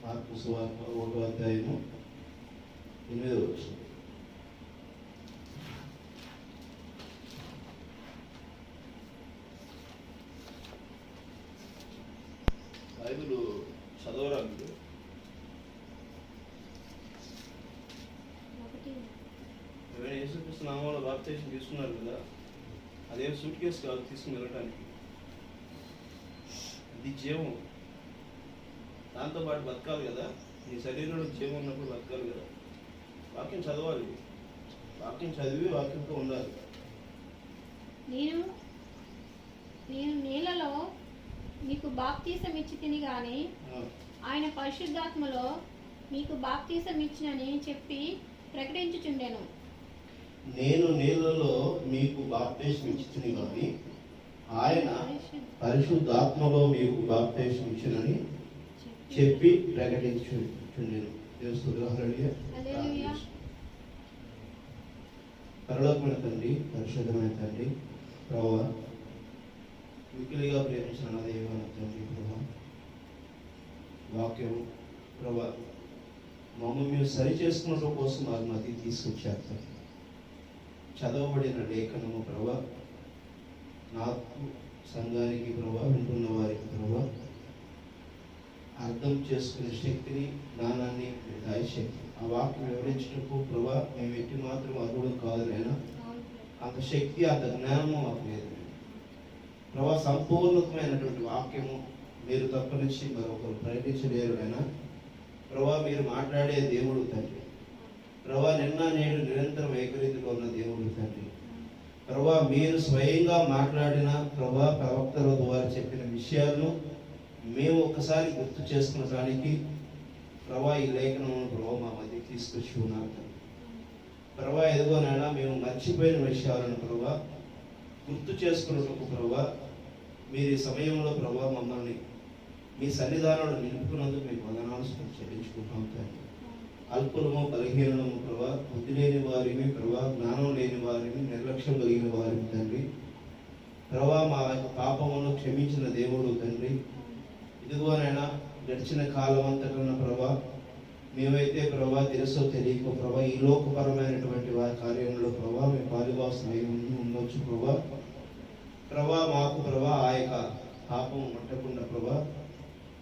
Mark సువార్త 1వ అధ్యాయము 8వ వచనం. బైబిల్ చదవరా మీరు? ఎవరైనా యేసుక్రీస్తు నామములో బాప్తిసం తీసుకున్నారు కదా, అదేం సూట్ కేసు కాదు తీసుకుని వెళ్ళటానికి. అది జీవం, దాంతోపాటు బతకాలి కదా. నీ శరీరంలో జీవం ఉన్నప్పుడు బతకాలి కదా. వాక్యం చదవాలి, వాక్యం చదివి వాక్యంతో ఉండాలి. నేను నీళ్ళలో మీకు బాప్తీసం ఇచ్చి తిని గాని ఆయన పరిశుద్ధాత్మలో మీకు బాప్తీసం ఇచ్చినని చెప్పి ప్రకటించుచుండెను. నేను నీళ్ళలో మీకు బాప్తీసం ఇచ్చి తిని గాని ఆయన పరిశుద్ధాత్మలో మీకు బాప్తీసం ఇచ్చినని చెప్పి ప్రకటించుచుండెను. పరలోకమైన తండ్రి, పరిశుద్ధమైన తండ్రి, ప్రభువా, మిక్కిలిగా ప్రేమించిన నా దేవమైన తండ్రి, ప్రభువా, వాక్యము ప్రభువా మమ్మల్ని మేము సరి చేసుకున్న కోసం మాకు మధ్య తీసుకొచ్చారు తండ్రి. చదవబడిన లేఖనము ప్రభువా నాకు, సంఘానికి ప్రభువా, వింటున్న వారికి ప్రభువా అర్థం చేసుకునే శక్తిని, జ్ఞానాన్ని శక్తి ఆ వాక్యం వివరించటకు ప్రభా మేము ఎట్టి మాత్రం అర్హుడు కాదు నైనా. అంత శక్తి, అంత జ్ఞానము మాకు లేదు ప్రభా. సంపూర్ణమైనటువంటి వాక్యము మీరు తప్ప నుంచి మరొకరు ప్రకటించలేరు అయినా ప్రభా. మీరు మాట్లాడే దేవుడు తండ్రి ప్రభా, నిన్న నేడు నిరంతరం ఏకరీతిలో ఉన్న దేవుడు తండ్రి ప్రభా. మీరు స్వయంగా మాట్లాడిన ప్రభా ప్రవక్తల ద్వారా చెప్పిన విషయాలను మేము ఒక్కసారి గుర్తు చేసుకునడానికి ప్రభా ఈ లేఖనము ప్రభా మా మధ్య తీసుకొచ్చి ఉన్నారు ప్రభా. ఎదుగోనైనా మేము మర్చిపోయిన విషయాలను ప్రభా గుర్తు చేసుకున్నట్టు ప్రభా మీరు ఈ సమయంలో ప్రభా మమ్మల్ని మీ సన్నిధానంలో నిలుపుకున్నందుకు మీకు వందనాలు చెల్లించుకుంటాం తండ్రి. అల్పులము, బలహీనము ప్రభా, బుద్ధి లేని వారిని ప్రభా, జ్ఞానం లేని వారిని, నిర్లక్ష్యం కలిగిన వారిని తండ్రి ప్రభా, మా పాపమును క్షమించిన దేవుడు తండ్రి. ఇదిగోనైనా గడిచిన కాలం అంతకన్నా ప్రభా మేమైతే ప్రభా తెలుసో తెలియక ప్రభా ఈ లోకపరమైనటువంటి వారి కార్యంలో ప్రభా మేము పాలుభాసం అయి ఉండొచ్చు ప్రభా. ప్రభా మాకు ప్రభా ఆ యొక్క పాపం పట్టకుండా ప్రభా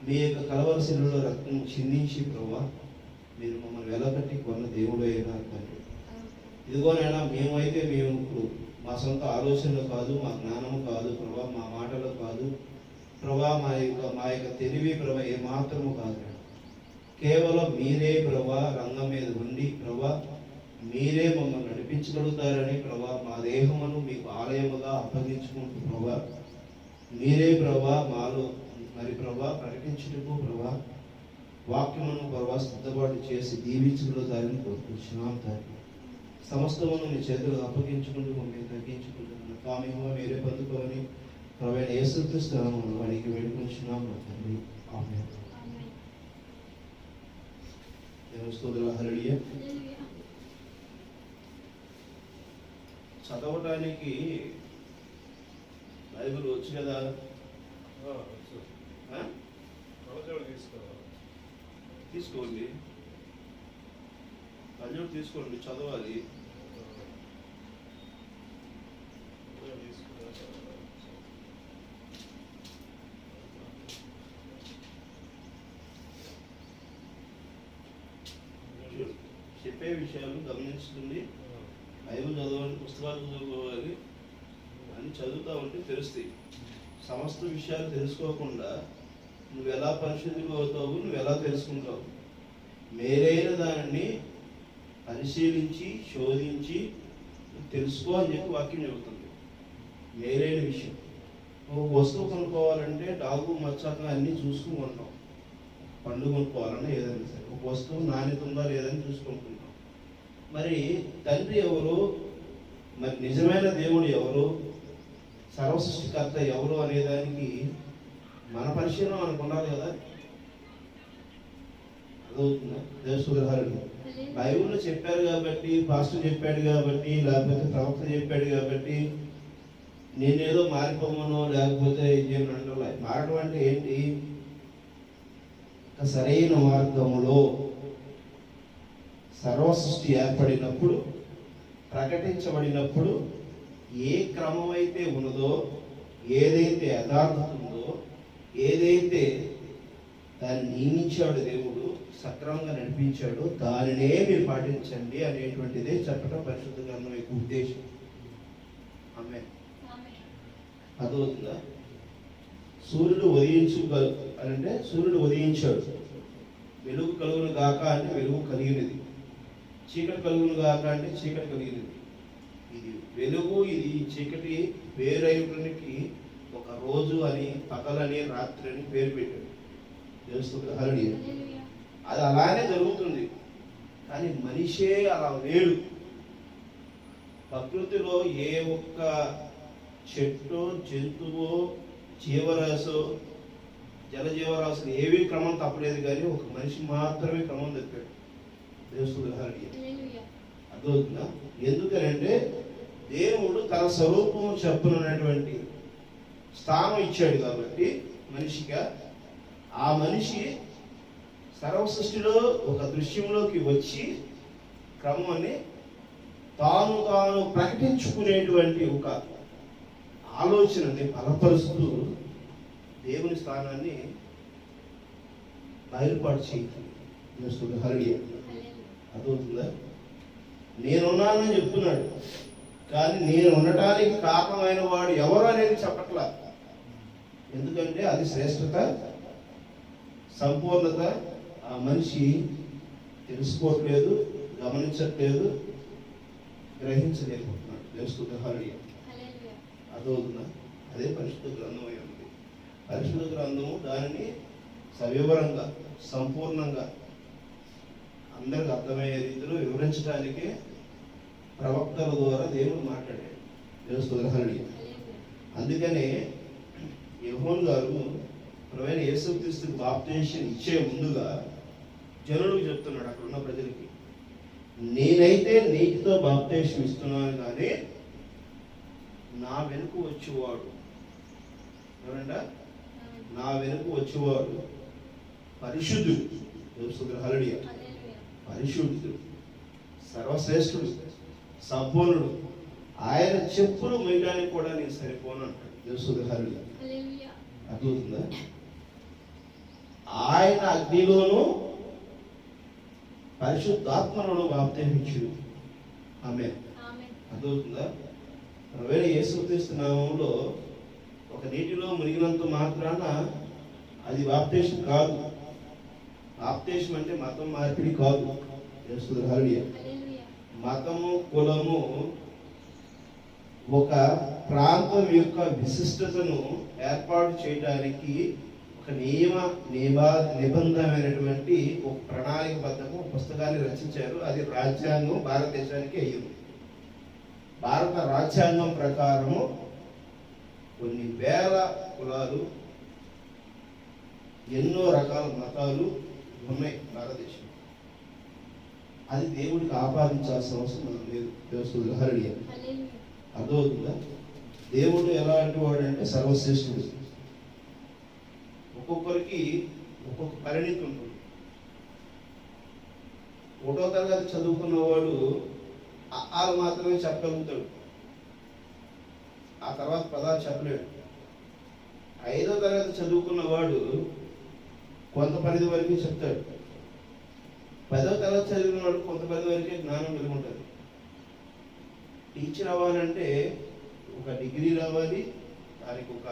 మీ యొక్క కలవరి శిలువలో రక్తం చిందించి ప్రభా మీరు మమ్మల్ని వెలకట్టి కొన్న దేవుడు అయినారు తండ్రి. ఇదిగోనైనా మేమైతే మేము ఇప్పుడు మా సొంత ఆలోచనలు కాదు, మా జ్ఞానము కాదు ప్రభా, మా మాటలు కాదు ప్రభా, మా యొక్క తెలివి ప్రభా ఏమాత్రము కాదు. కేవలం మీరే ప్రభా రంగం మీద ఉండి ప్రభా మీరే మమ్మల్ని నడిపించగలుగుతారని ప్రభా మా దేహమును మీకు ఆలయముగా అప్పగించుకుంటూ ప్రభా మీరే ప్రభా మాలో మరి ప్రభా ప్రకటించుటకు ప్రభా వాక్యమును ప్రభా సిద్ధపాటు చేసి దీవించగలుగుతారని కోరుకుంటున్నాం తండ్రి. సమస్తమును మీ చేతులు అప్పగించుకుంటూ మమ్మల్ని తగ్గించుకుంటున్నాను. స్వామిగా మీరే పొందుకోమని ప్రభు యేసుక్రీస్తు నామములో వారికి వేడుకుంటున్నాం తండ్రి. ఆమేన్. హల్లెలూయా. చదవటానికి బైబిల్ వచ్చు కదా, తీసుకోండి, కళ్ళజోడు తీసుకోండి, చదవాలి. చెప్పే విషయాలు గమనించుతుంది. బైబిల్ చదవాలి, పుస్తకాలు చదువుకోవాలి, అని చదువుతూ ఉంటే తెలుస్తాయి. సమస్త విషయాలు తెలుసుకోకుండా నువ్వు ఎలా పరిశుద్ధిగా అవుతావు, నువ్వు ఎలా తెలుసుకుంటావు. మేలైన దానిని పరిశీలించి శోధించి తెలుసుకో అని చెప్పి వాక్యం చెబుతుంది. మేలైన విషయం. ఒక వస్తువు కొనుక్కోవాలంటే డాగు మచ్చక అన్నీ చూసుకుని కొంటాం. పండు కొనుక్కోవాలన్నా ఏదైనా సరే ఒక వస్తువు నాణ్యత ఉందా లేదని చూసుకుంటున్నాం. మరి తండ్రి ఎవరు, మరి నిజమైన దేవుడు ఎవరు, సర్వసృష్టికర్త ఎవరు అనేదానికి మన పరిశీలన మనకు ఉండాలి కదా. అదవుతుందా? దేవసుధారుడు బైబిల్లో చెప్పారు కాబట్టి, పాస్టర్ చెప్పాడు కాబట్టి, లేకపోతే ప్రవక్త చెప్పాడు కాబట్టి నేనేదో మారిపోమనో లేకపోతే ఇదేమో అంటలే. మారడం అంటే ఏంటి? సరైన మార్గములో సర్వ సృష్టి ఏర్పడినప్పుడు, ప్రకటించబడినప్పుడు ఏ క్రమం అయితే ఉన్నదో, ఏదైతే యథార్థత ఉందో, ఏదైతే దాన్ని నియమించాడు దేవుడు, సక్రమంగా నడిపించాడు, దానినే మీరు పాటించండి అనేటువంటిదే చెప్పడం పరిశుద్ధ గ్రంథం యొక్క ఉద్దేశం. ఆమేన్. అర్థమవుతుందా? సూర్యుడు అంటే సూర్యుడు ఉదయించాడు, వెలుగు కలుగును గాక అంటే వెలుగు కలిగినది, చీకటి కలుగును గాక అంటే చీకటి కలిగినది. ఇది వెలుగు, ఇది చీకటి వేరైనకి ఒక రోజు అని, పగలని, రాత్రి అని పేరు పెట్టాడు. తెలుస్తుంది? హల్లెలూయా. అది అలానే జరుగుతుంది, కానీ మనిషే అలా లేడు. ప్రకృతిలో ఏ ఒక్క చెట్టు, జంతువు, జీవరాశు, జలజీవరాశులు ఏవి క్రమం తప్పలేదు, కానీ ఒక మనిషి మాత్రమే క్రమం తప్పాడు. తెలుస్తుంది? హల్లెలూయా. అర్థమవుతుందా? ఎందుకనంటే దేవుడు తన స్వరూపం చెప్పునటువంటి స్థానం ఇచ్చాడు కాబట్టి మనిషిగా, ఆ మనిషి సర్వ సృష్టిలో ఒక దృశ్యంలోకి వచ్చి క్రమాన్ని తాను ప్రకటించుకునేటువంటి ఒక ఆలోచనని బలపరుస్తూ దేవుని స్థానాన్ని బయలుపాటు చేస్తుంది. హల్లెలూయా. అర్థమవుతుందా? నేనున్నానని చెప్తున్నాడు, కానీ నేను ఉండటానికి కారణమైన వాడు ఎవరు అనేది చెప్పట్లా. ఎందుకంటే అది శ్రేష్టత, సంపూర్ణత ఆ మనిషి తెలుసుకోవట్లేదు, గమనించట్లేదు, గ్రహించలేకపోతున్నాడు. తెలుస్తుంది? హల్లెలూయా. అర్థమవుతుందా? అదే పరిశుద్ధ గ్రంథం అయి ఉంది. పరిశుద్ధ గ్రంథము దానిని సవివరంగా, సంపూర్ణంగా అందరికి అర్థమయ్యే రీతిలో వివరించడానికి ప్రవక్తల ద్వారా దేవుడు మాట్లాడాడు. తెలుస్తుంది? హల్లెలూయా. అందుకనే యోహాను గారు ప్రభువైన యేసుక్రీస్తుకు బాప్టిజం ఇచ్చే ముందుగా జనులకు చెప్తున్నాడు, అక్కడ ఉన్న ప్రజలకి, నేనైతే నీటితో బాప్టిజం ఇస్తున్నాను, కానీ నా వెనుక వచ్చేవాడు ఎవరంట? నా వెనుక వచ్చేవాడు పరిశుద్ధుడు. తెలుస్తుంది? హల్లెలూయా. పరిశుద్ధుడు, సర్వశ్రేష్ఠుడు, సంపూర్ణుడు, ఆయన చెప్పులు మొయ్యడానికి కూడా నేను సరిపోను అంటాడు. తెలుస్తుంది? హల్లెలూయా. అర్థమవుతుందా? ఆయన అగ్నిలోను పరిశుద్ధాత్మలోను బాప్తిజమిచ్చును. ఆమేన్. అర్థమవుతుందా? ప్రభువైన యేసుక్రీస్తు నామములో ఒక నీటిలో మునిగినంత మాత్రాన అది బాప్తిజం కాదు. బాప్తిజం అంటే మతం మార్పిడి కాదు. తెలుస్తుంది? హల్లెలూయా. మతము, కులము, ఒక ప్రాంతం యొక్క విశిష్టతను ఏర్పాటు చేయడానికి ఒక నిబంధమైనటువంటి ఒక ప్రణాళికబద్ధము పుస్తకాన్ని రచించారు. అది రాజ్యాంగం భారతదేశానికి అయ్యింది. భారత రాజ్యాంగం ప్రకారము కొన్ని వేల కులాలు, ఎన్నో రకాల మతాలు ఉన్నాయి భారతదేశం. అది దేవుడికి ఆపాదించాల్సిన అవసరం మనం లేదు. తెలుస్తుంది? హల్లెలూయా. అర్థమవుతుందా? దేవుడు ఎలాంటి వాడు అంటే సర్వశ్రేష్ఠుడు. ఒక్కొక్కరికి ఒక్కొక్క పరిణితి ఉంటుంది. 1వ తరగతి చదువుకున్నవాడు ఆలు మాత్రమే చెప్పగలుగుతాడు, ఆ తర్వాత పదాలు చెప్పలేడు. 5వ తరగతి చదువుకున్నవాడు కొంత పరిధి వరకే చెప్తాడు. 10వ తరగతి చదివిన వాడు కొంత పరిధి వరకే జ్ఞానం కలిగి ఉంటుంది. టీచర్ అవ్వాలంటే ఒక డిగ్రీ రావాలి, దానికి ఒక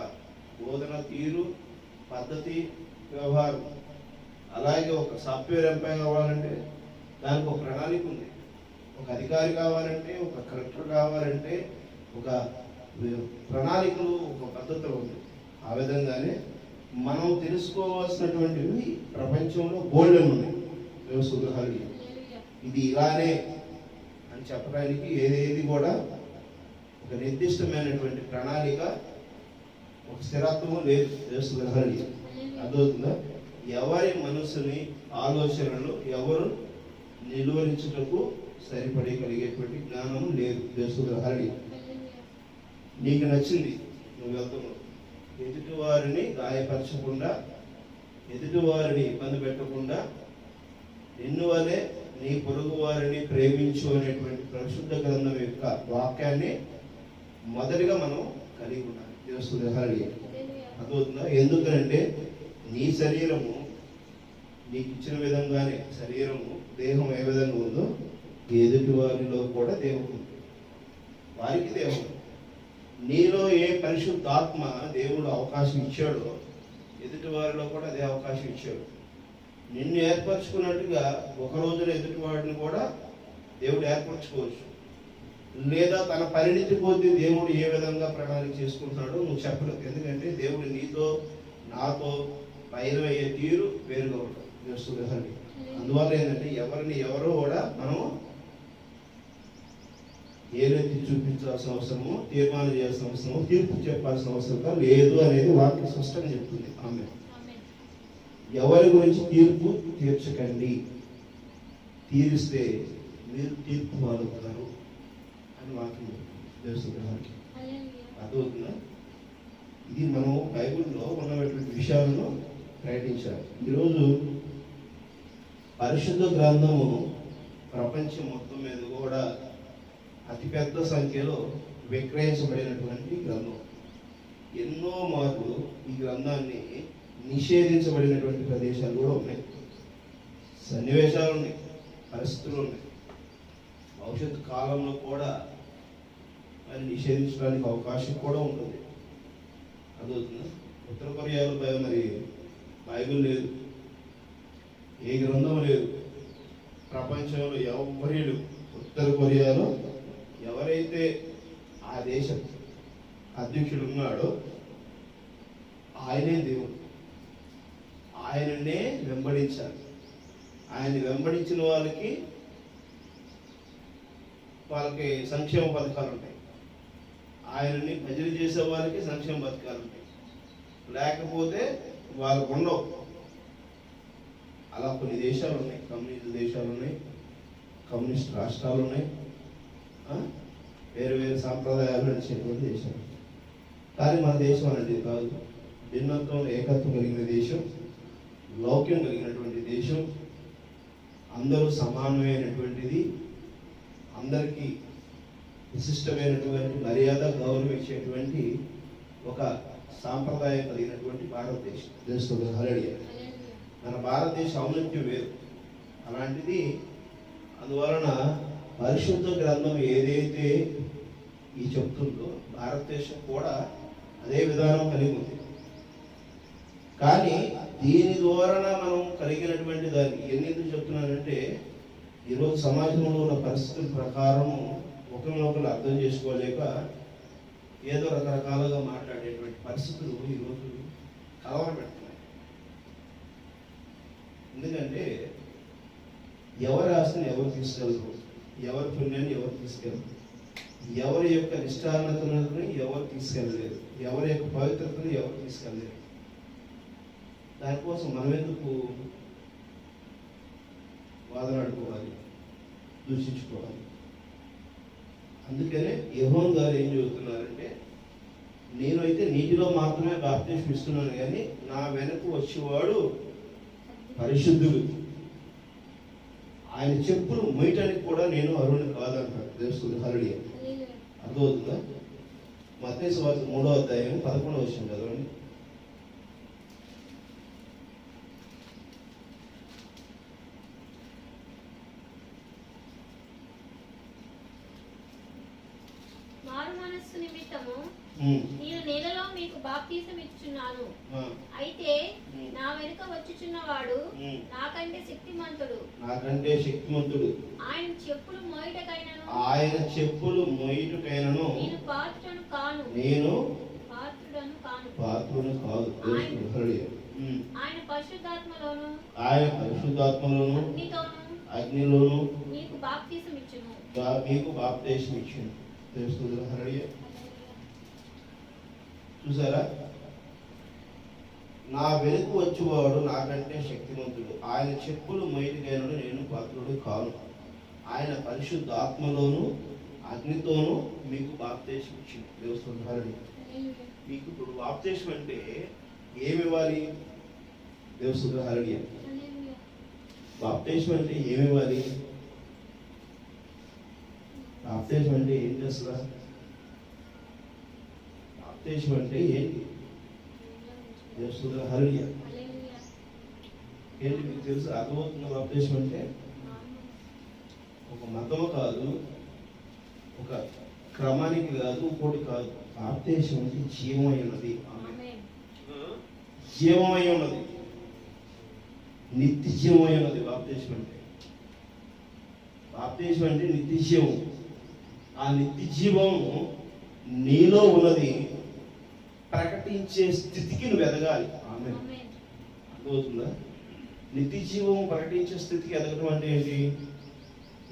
బోధన తీరు, పద్ధతి, వ్యవహారం. అలాగే ఒక సాఫ్ట్వేర్ ఎంప్లాయ్ కావాలంటే దానికి ఒక ప్రణాళిక ఉంది. ఒక అధికారి కావాలంటే, ఒక కలెక్టర్ కావాలంటే ఒక ప్రణాళికలు, ఒక పద్ధతులు ఉంది. ఆ విధంగానే మనం తెలుసుకోవాల్సినటువంటివి ప్రపంచంలో గోల్డెన్ ఉన్నాయి. హల్లెలూయా. ఇది ఇలానే అని చెప్పడానికి ఏది కూడా ఒక నిర్దిష్టమైనటువంటి ప్రణాళిక, ఒక స్థిరత్వము లేదు. హల్లెలూయా. అర్థమవుతుందా? ఎవరి మనసుని, ఆలోచనలు ఎవరు నిలువరించుటకు సరిపడి కలిగేటువంటి జ్ఞానము లేదు. హల్లెలూయా. నీకు నచ్చింది నువ్వు వెళ్తున్నావు, ఎదుటి వారిని గాయపరచకుండా ఎదుటి వారిని ఇబ్బంది పెట్టకుండా నిన్ను వలె నీ పొరుగు వారిని ప్రేమించు అనేటువంటి పరిశుద్ధ గ్రంథం యొక్క వాక్యాన్ని మొదటిగా మనం కలిగి ఉండాలి. దేవుని హల్లెలూయా. అర్థమవుతుందా? ఎందుకంటే నీ శరీరము నీకు ఇచ్చిన విధంగానే శరీరము దేహం ఏ విధంగా ఉందో ఎదుటి వారిలో కూడా దేవుడు ఉంది, వారికి దేవుడు. నీలో ఏ పరిశుద్ధాత్మ దేవుడు అవకాశం ఇచ్చాడో ఎదుటి వారిలో కూడా అదే అవకాశం ఇచ్చాడు. నిన్ను ఏర్పరచుకున్నట్టుగా ఒక రోజున ఎదుటి వాడిని కూడా దేవుడు ఏర్పరచుకోవచ్చు. లేదా తన పరిణితి కొద్దీ దేవుడు ఏ విధంగా ప్రణాళిక చేసుకుంటున్నాడో నువ్వు చెప్పలేవు. ఎందుకంటే దేవుడు నీతో నాతో పైన అయ్యే తీరు వేరుగా ఉంటాడు. అందువల్ల ఏంటంటే ఎవరిని ఎవరో కూడా మనం ఏదైతే చూపించాల్సిన అవసరమో, తీర్మానం చేయాల్సిన అవసరమో, తీర్పు చెప్పాల్సిన అవసరం లేదు అనేది వాక్య స్పష్టంగా చెప్తుంది. ఆమె ఎవరి గురించి తీర్పు తీర్చకండి, తీరిస్తే మీరు తీర్పు పాల్గొంటారు అని వాక్యం తెలుసుకున్నానికి అర్థమవుతుందా? ఇది మనం బైబిల్లో ఉన్నటువంటి విషయాలను ప్రకటించాలి. ఈరోజు పరిశుద్ధ గ్రంథము ప్రపంచం మొత్తం మీద కూడా అతిపెద్ద సంఖ్యలో విక్రయించబడినటువంటి గ్రంథం. ఎన్నో మార్లు ఈ గ్రంథాన్ని నిషేధించబడినటువంటి ప్రదేశాలు కూడా ఉన్నాయి, సన్నివేశాలు ఉన్నాయి, పరిస్థితులు ఉన్నాయి. భవిష్యత్తు కాలంలో కూడా మరి నిషేధించడానికి అవకాశం కూడా ఉంటుంది. అదవుతుంది. ఉత్తర కొరియాలో మరి బైబిల్ లేదు, ఏ గ్రంథం లేదు, ప్రపంచంలో ఎవరి ఉత్తర కొరియాలో ఎవరైతే ఆ దేశ అధ్యక్షుడు ఉన్నాడో ఆయనే దేవుడు, ఆయననే వెంబడించాలి. ఆయన వెంబడించిన వాళ్ళకి సంక్షేమ పథకాలు ఉంటాయి, ఆయనని భజన చేసే వాళ్ళకి సంక్షేమ పథకాలు ఉంటాయి, లేకపోతే వాళ్ళకు ఉండవు. అలా కొన్ని దేశాలు ఉన్నాయి, కమ్యూనిస్ట్ దేశాలు ఉన్నాయి, కమ్యూనిస్ట్ రాష్ట్రాలు ఉన్నాయి, వేరు వేరు సాంప్రదాయాలు నడిచేటువంటి దేశాలు. కానీ మన దేశం అనేది కాదు, భిన్నత్వం ఏకత్వం కలిగిన దేశం, లౌక్యం కలిగినటువంటి దేశం, అందరూ సమానమైనటువంటిది, అందరికీ విశిష్టమైనటువంటి మర్యాద గౌరవం ఇచ్చేటువంటి ఒక సాంప్రదాయం కలిగినటువంటి భారతదేశం. తెలుస్తుంది హల్లెలూయా. మన భారతదేశ ఔన్నత్యం వేరు. అలాంటిది అందువలన పరిశుద్ధ గ్రంథం ఏదైతే ఈ చెప్తుందో భారతదేశం కూడా అదే విధానం కలిగి ఉంది. కానీ దీని ద్వారా మనం కలిగినటువంటి దాన్ని ఎందుకు చెప్తున్నానంటే, ఈరోజు సమాజంలో ఉన్న పరిస్థితుల ప్రకారం ఒకరినొకరు అర్థం చేసుకోలేక ఏదో రకరకాలుగా మాట్లాడేటువంటి పరిస్థితులు ఈరోజు కలవరపెడుతున్నాయి. ఎందుకంటే ఎవరి ఆస్తిని ఎవరు తీసుకెళ్ళరు, ఎవరి పుణ్యాన్ని ఎవరు తీసుకెళ్ళరు, ఎవరి యొక్క నిష్ఠానతను ఎవరు తీసుకెళ్ళలేరు, ఎవరి యొక్క పవిత్రతను ఎవరు తీసుకెళ్ళలేరు. దానికోసం మనం ఎందుకు వాదనాడుకోవాలి, దూషించుకోవాలి? అందుకనే యోహాను గారు ఏం చెబుతున్నారంటే, నేనైతే నీటిలో మాత్రమే బాప్తిస్మం ఇస్తున్నాను, కానీ నా వెనక వచ్చేవాడు పరిశుద్ధుడు, ఆయన చెప్పులు మొయ్యటానికి కూడా నేను అర్హుని కాదంటాడు. దేవుని హల్లెలూయా. అర్థమవుతుందా? మత్తయి సువార్త 3వ అధ్యాయం 11వ వచనం చదవండి. మారు మనస్సు నిమిత్తము నేను నేలలో మీకు బాప్తిసం ఇచ్చుచున్నాను, అయితే నా వెనుక వచ్చుచున్నవాడు నాకంటే శక్తిమంతుడు, ఆయన చెప్పులు మోయుటకైనను నేను పాత్రుడను కాను. ఆయన పరిశుద్ధాత్మలోను అగ్నిలోను మీకు బాప్తిసం ఇచ్చును. తెలుస్తుంది హల్లెలూయా. చూసారా? నా వెనుక వచ్చేవాడు నాకంటే శక్తిమంతుడు, ఆయన చెప్పులు మొయ్యటికైనను నేను పాత్రుడు కాను. ఆయన పరిశుద్ధ ఆత్మలోను అగ్నితోనూ మీకు బాప్తిసం ఇచ్చింది. తెలుస్తుంది హల్లెలూయా. మీకు ఇప్పుడు బాప్తిసం అంటే ఏమి ఇవ్వాలి? దేవుడు హల్లెలూయా. హల్లెలూయా. బాప్టిజం అంటే ఏమి ఇవ్వాలి? బాప్టిజం అంటే ఏంటి అసలు? బాప్టిజం అంటే ఏంటి? దేవుడు హల్లెలూయా. హల్లెలూయా. ఏంటి మీకు తెలుసు? అర్థమవుతుందా? బాప్టిజం అంటే ఒక మతము కాదు, ఒక క్రమానికి కాదు, ఇంకోటి కాదు. బాప్టిజం అంటే జీవమై ఉన్నది. ఆమేన్. జీవమై ఉన్నది, నిత్య జీవమై ఉన్నది. బాప్టిజం అంటే నిత్య జీవం. ఆ నిత్య జీవము నీలో ఉన్నది ప్రకటించే స్థితికి నువ్వు ఎదగాలి. ఆమేన్. ఆమేన్. అర్థమవుతుందా? నిత్య జీవం ప్రకటించే స్థితికి ఎదగడం అంటే ఏంటి?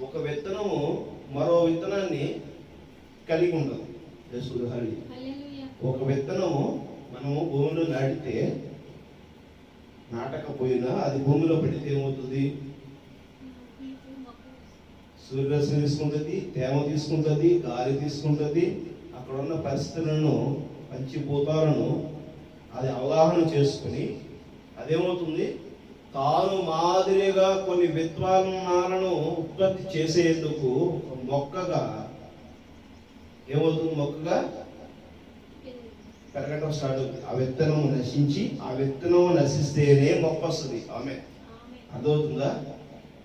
ఒక విత్తనము మరో విత్తనాన్ని కలిగి ఉండదు. దేవుడు హల్లెలూయా. హల్లెలూయా. ఒక విత్తనము మనము భూమిలో నాటితే, నాటకపోయినా అది భూమిలో పెడితే ఏమవుతుంది? సూర్యరశ్మి తీసుకుంటుంది, తేమ తీసుకుంటుంది, గాలి తీసుకుంటుంది, అక్కడ ఉన్న పరిస్థితులను, పంచిభూతాలను అది అవగాహన చేసుకుని అదేమవుతుంది? తాను మాదిరిగా కొన్ని విత్వాలను ఉత్పత్తి చేసేందుకు ఒక మొక్కగా ఏమవుతుంది? మొక్కగా పెరగటం స్టార్ట్ అవుతుంది. ఆ విత్తనం నశించి, ఆ విత్తనం నశిస్తేనే మొక్క వస్తుంది. ఆమె అర్థమవుతుందా?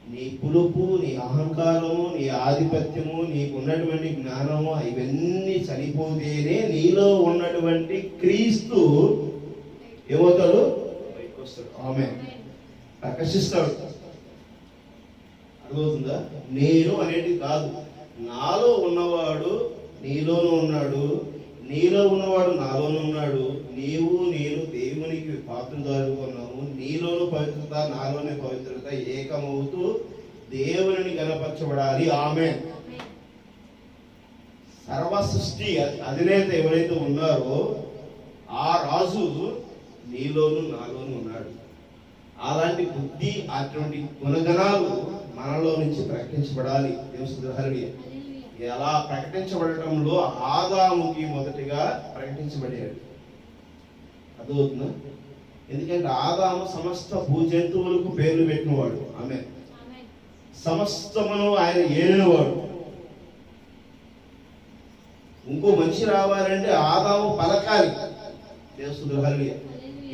నీ పులుపు, నీ అహంకారము, నీ ఆధిపత్యము, నీకు ఉన్నటువంటి జ్ఞానము ఇవన్నీ చనిపోతేనే నీలో ఉన్నటువంటి క్రీస్తు ఏమవుతాడు? బయటకు వస్తాడు. ఆమె ప్రకాశిస్తాడు. అర్థమవుతుందా? నేను అనేది కాదు, నాలో ఉన్నవాడు నీలోనూ ఉన్నాడు, నీలో ఉన్నవాడు నాలోనూ ఉన్నాడు. నీవు నేను దేవునికి పాత్రదారు ఉన్నాము. నీలోను పవిత్రత, నాలోని పవిత్రత ఏకమవుతూ దేవుని గణపరచబడాలి. ఆమేన్. సర్వ సృష్టి అధినేత ఎవరైతే ఉన్నారో ఆ రాజు నీలోను నాలోను ఉన్నాడు. అలాంటి బుద్ధి, అటువంటి గుణగణాలు మనలో నుంచి ప్రకటించబడాలి. దేవుడు హల్లెలూయా. ఎలా ప్రకటించబడటంలో ఆదాముకి మొదటిగా ప్రకటించబడాడు. అర్థమవుతుందా? ఎందుకంటే ఆదాము సమస్త భూజంతువులకు పేర్లు పెట్టినవాడు. ఆమె సమస్తమును ఆయన ఏలినవాడు. ఇంకో మనిషి రావాలంటే ఆదాము పలకాలి. దేవుడు హల్లెలూయా.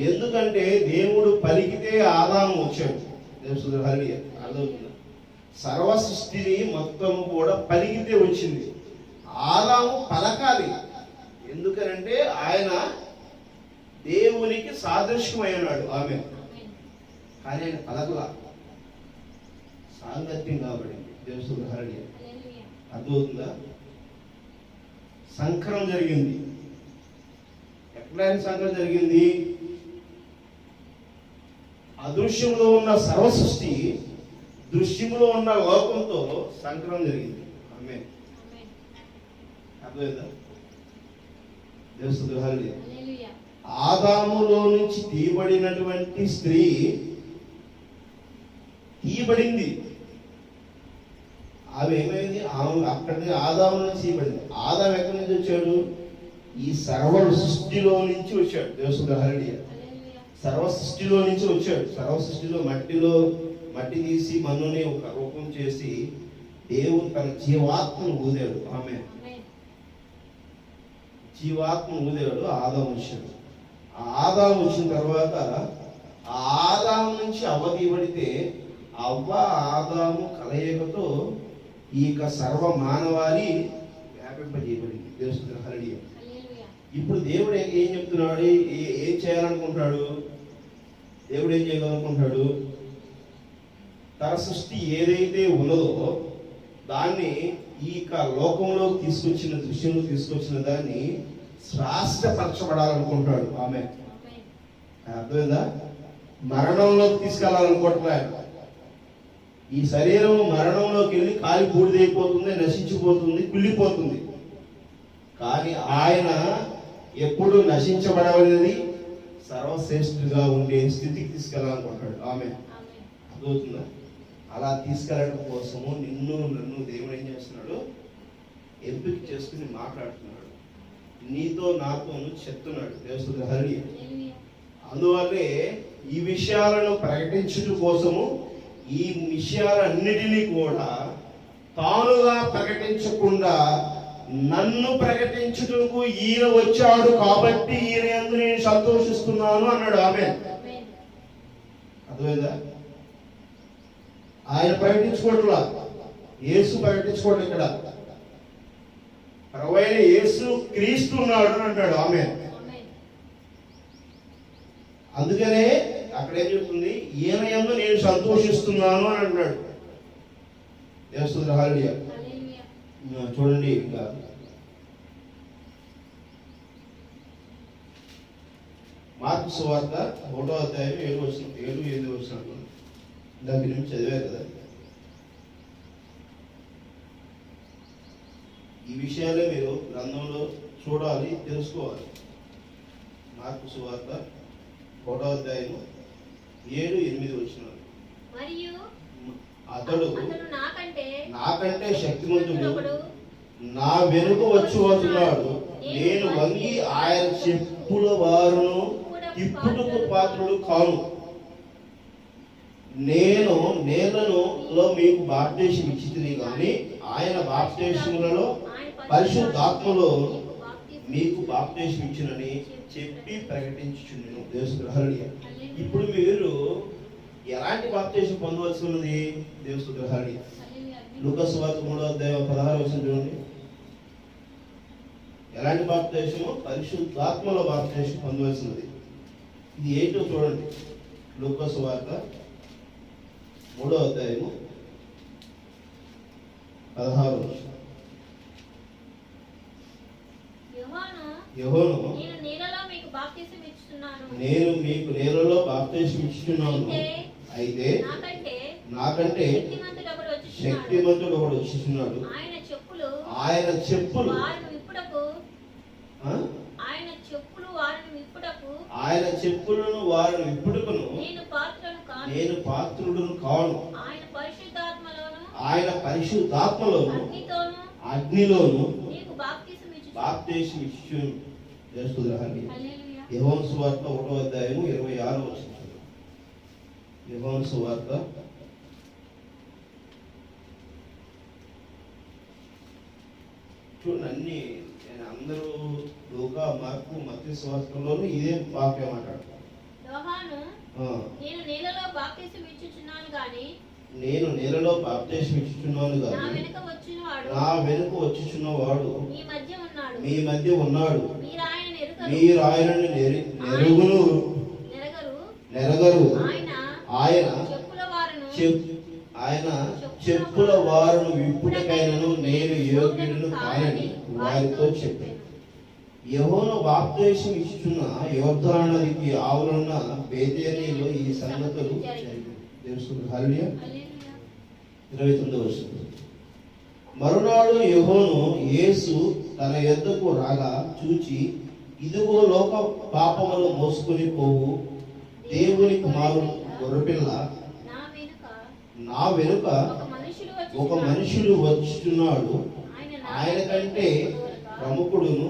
ఎందుకంటే దేవుడు పలికితే ఆదాము వచ్చాడు. దేవుడు హల్లెలూయా. అర్థమవుతుందా? సర్వ సృష్టిని మొత్తం కూడా పలికితే వచ్చింది. ఆదాము పలకాలి. ఎందుకనంటే ఆయన దేవునికి సాదృశ్యమైనాడు. ఆమె కానీ ఆయన పలకలా, సాంగత్యం కాబడింది. దేవుడు హల్లెలూయా. అర్థమవుతుందా? సంకరం జరిగింది. ఎక్కడైనా సంకరం జరిగింది? అదృశ్యంలో ఉన్న సర్వ సృష్టి దృశ్యంలో ఉన్న లోకంతో సంకరం జరిగింది. ఆమె అర్థమైందా? దేవుడు హల్లెలూయా. ఆదాములో నుంచి తీయబడినటువంటి స్త్రీ తీయబడింది. ఆమె ఏమైంది? ఆమె అక్కడి ఆదాము నుంచి తీయబడింది. ఆదాము ఎక్కడి నుంచి వచ్చాడు? ఈ సర్వ సృష్టిలో నుంచి వచ్చాడు. దేవుడు హల్లెలూయా. సర్వ సృష్టిలో నుంచి వచ్చాడు. సర్వ సృష్టిలో మట్టి తీసి మన్నుని ఒక రూపం చేసి దేవుడు తన జీవాత్మను ఊదాడు. ఆమె జీవాత్మను ఊదాడు. ఆదాము వచ్చాడు. ఆ ఆదాము వచ్చిన తర్వాత ఆ ఆదాము నుంచి అవ్వ తీయబడితే అవ్వ ఆదాము కలయికతో ఈ సర్వ మానవాళి వ్యాపింపజేయబడింది. దేవుడు హల్లెలూయా. ఇప్పుడు దేవుడు ఏం చెప్తున్నాడు? ఏం చేయాలనుకుంటున్నాడు? దేవుడు ఏం చేయాలనుకుంటున్నాడు? తన సృష్టి ఏదైతే ఉన్నదో దాన్ని ఈ లోకంలోకి తీసుకొచ్చిన, దృశ్యంలో తీసుకొచ్చిన దాన్ని శ్రాష్టపరచబడాలనుకుంటున్నాడు. ఆమె అర్థమైందా? మరణంలోకి తీసుకెళ్లాలనుకుంటున్నాడు. ఈ శరీరం మరణంలోకి వెళ్ళి కాలి బూడిదైపోతుంది, నశించిపోతుంది, కుళ్ళిపోతుంది. కానీ ఆయన ఎప్పుడు నశించబడవనేది సర్వశ్రేష్ఠుగా ఉండే స్థితికి తీసుకెళ్లాలనుకుంటాడు. ఆమె అర్థమవుతుందా? అలా తీసుకెళ్ళడం కోసము నన్ను దేవుడు ఏం చేస్తున్నాడు? ఎంపిక చేసుకుని మాట్లాడుతున్నాడు. నీతో నాతో చెప్తున్నాడు. దేవుడు హల్లెలూయా. అందువల్లే ఈ విషయాలను ప్రకటించుట కోసము ఈ విషయాలన్నిటినీ కూడా తానుగా ప్రకటించకుండా నన్ను ప్రకటించుటకు ఈయన వచ్చాడు కాబట్టి ఈయన యందు నేను సంతోషిస్తున్నాను అన్నాడు. ఆమేన్. అర్థమైందా? ఆయన ప్రకటించుకోవట్లా, యేసు ప్రకటించుకోవడం. ఇక్కడ ప్రభువైన యేసు క్రీస్తు ఉన్నాడు అని అంటాడు. ఆమేన్. అందుకనే అక్కడ ఏం చెప్తుంది, ఈయన యందు నేను సంతోషిస్తున్నాను అని అంటున్నాడు. హల్లెలూయా. చూడండి, ఇంకా మార్కు సువార్త 1వ అధ్యాయం 7-8 వచనాలు ఇందాక నుంచి చదివా కదా. ఈ విషయాలే మీరు గ్రంథంలో చూడాలి, తెలుసుకోవాలి. మార్కు సువార్త 1వ అధ్యాయం 7-8 వచనాలు. మరియు అతడు నాకంటే శక్తిమంతుడు నా వెనుక వచ్చుతున్నాడు, నేను వంగి ఆయన చెప్పుల వారును ఇప్పుడుకు పాత్రుడు కాను. నేను నేలను మీకు బాప్టిజం ఇచ్చితిని గాని ఆయన బాప్టిజములలో పరిశుద్ధాత్మలో మీకు బాప్టిజం ఇచ్చినని చెప్పి ప్రకటించుచున్నాను. దేవుని హల్లెలూయా. ఇప్పుడు మీరు ఎలాంటి బాప్టిజం పొందవలసి ఉన్నది? దేవుని హల్లెలూయా. లూకా సువార్త 3వ అధ్యాయం 16వ వచనం చూడండి. ఎలాంటి బాప్టిజము? పరిశుద్ధాత్మలో బాప్టిజం పొందవలసినది. ఇది ఏంటో చూడండి. లూకా సువార్త 3వ అధ్యాయము 16వ వచనం. యోహాను నేను మీకు నేలలో బాప్తిసం ఇస్తున్నాను, అయితే నాకంటే శక్తిమంతుడు ఒకడు వచ్చుచున్నాడు, ఆయన చెప్పులు ఆయన చెప్పులను వారిని విప్పుటకును నేను పాత్రుడును కాను. ఆయన పరిశుద్ధాత్మలోను అగ్నిలోను బాప్తిసం ఇచ్చును. యోహాను సువార్త 1వ అధ్యాయం 26వ వచనం. యోహాను సువార్త చూడండి. అన్ని అందరూ లూకా, మార్కు, మత్తయి సువార్తలోనూ ఇదే వాక్యం అంటాడు. నేను నేలలో బాప్తిసం ఇచ్చుచున్నాను గాని నా వెనుక వచ్చుచున్నవాడు మీ మధ్య ఉన్నాడు, మీరు ఆయనను నెరగరు. ఆయన చెప్పుల వారును విప్పుటకైనను నేను యోగ్యుడును కానని వారితో చెప్పాను. యోహాను బాప్తిసం ఇచ్చుచున్న యోర్దాను నదికి ఆవలున్న బేతేనీలో ఈ సంగతులు తెలుసుకున్నారు. హల్లెలూయా. 29వ వచనం. మరునాడు యోహాను యేసు తన యొద్దకు రాగా చూచి, ఇదిగో లోక పాపములు మోసుకొని పోవు దేవుని కుమారుడు గొర్రెపిల్ల, నా వెనుక ఒక మనుషుడు వచ్చుచున్నాడు, ఆయన కంటే ప్రముఖుడును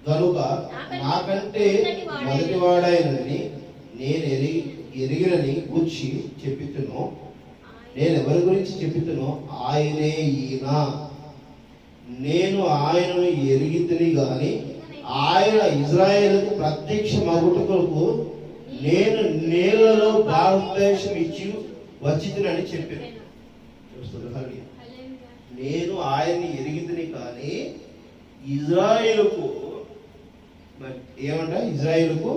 గనుక నాకంటే మొదటివాడైనని నేను ఎరిగినని గురించి చెప్పితును. నేను ఎవరి గురించి చెప్పితునో ఆయనే ఈయన. నేను ఆయనను ఎరిగితిని గాని ఆయన ఇజ్రాయేలుకు ప్రత్యక్ష మగుటకు నేను నీళ్లలో బాప్తిసం ఇచ్చి వచ్చితినని చెప్పాను. నేను ఆయన్ని ఎరిగితిని కానీ ఇజ్రాయేలుకు ఇజ్రాయేలుకు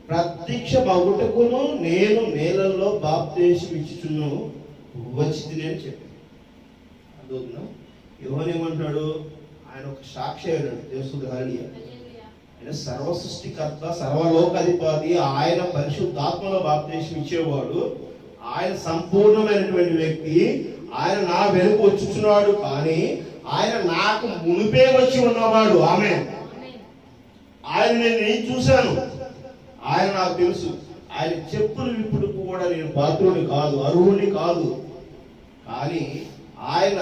ప్రత్యక్ష మగుటకును నేను నేలల్లో బాప్తిసం ఇచ్చుచును వచ్చితిని అని చెప్పాను. అర్థవుతుందా? యోహాను ఏమంటాడు? ఆయన ఒక సాక్షి అయినాడు. దేవుని హల్లెలూయా. ఆయన సర్వ సృష్టికర్త, సర్వలోకాధిపతి, ఆయన పరిశుద్ధాత్మలో బాప్తిసం ఇచ్చేవాడు, ఆయన సంపూర్ణమైనటువంటి వ్యక్తి. ఆయన నా వెనుక వచ్చుచున్నాడు కానీ ఆయన నాకు మునిపే వచ్చి ఉన్నవాడు. ఆమేన్. ఆయన నేను చూశాను, ఆయన నాకు తెలుసు. ఆయన చెప్పులు విప్పుడు కూడా నేను పాత్రుని కాదు, అర్హుని కాదు. కానీ ఆయన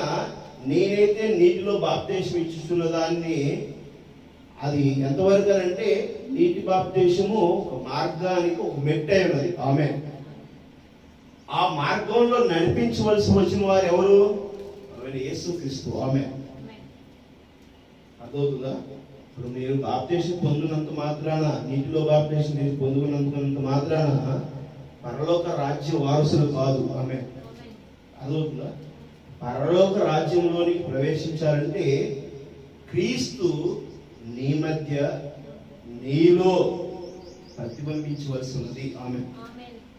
నేనైతే నీటిలో బాప్తిసం ఇచ్చుతున్న దాన్ని అది ఎంతవరకు అంటే నీటి బాప్తిసము ఒక మార్గానికి ఒక మెట్టై ఉన్నది. ఆమె ఆ మార్గంలో నడిపించవలసి వచ్చిన వారు ఎవరు? యేసుక్రీస్తు. ఆమె అర్థమవుతుందా? ఇప్పుడు మీరు బాప్తిసం పొందినంత మాత్రాన, నీటిలో బాప్తిసం పొందుకున్నంత మాత్రాన పరలోక రాజ్య వారసులు కాదు. ఆమె అర్థమవుతుందా? పరలోక రాజ్యంలోనికి ప్రవేశించాలంటే క్రీస్తు నీ మధ్య నీలో ప్రతిబింబించవలసి ఉన్నది. ఆమె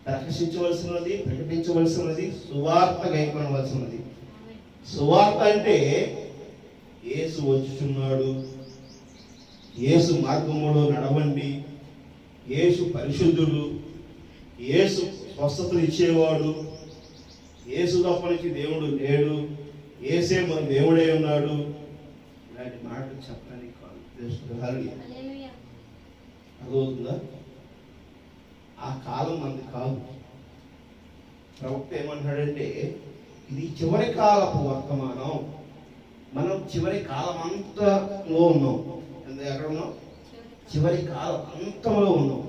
ప్రకాశించవలసి ఉన్నది, ప్రకటించవలసి ఉన్నది, సువార్త గైకొనవలసి ఉన్నది. సువార్త అంటే యేసు వచ్చుచున్నాడు, యేసు మార్గములో నడవండి, యేసు పరిశుద్ధుడు, యేసు స్వస్థతలు ఇచ్చేవాడు, యేసు తప్ప నుంచి దేవుడు లేడు, యేసే మన దేవుడే ఉన్నాడు. ఇలాంటి మాటలు చెప్పడానికి కాదు. అర్థమవుతుందా? ఆ కాలం మనది కాదు. ప్రవక్త ఏమంటాడంటే ఇది చివరి కాలపు వర్తమానం. మనం చివరి కాలం అంతలో ఉన్నాం. ఎక్కడ ఉన్నాం? చివరి కాలం అంతంలో ఉన్నాం.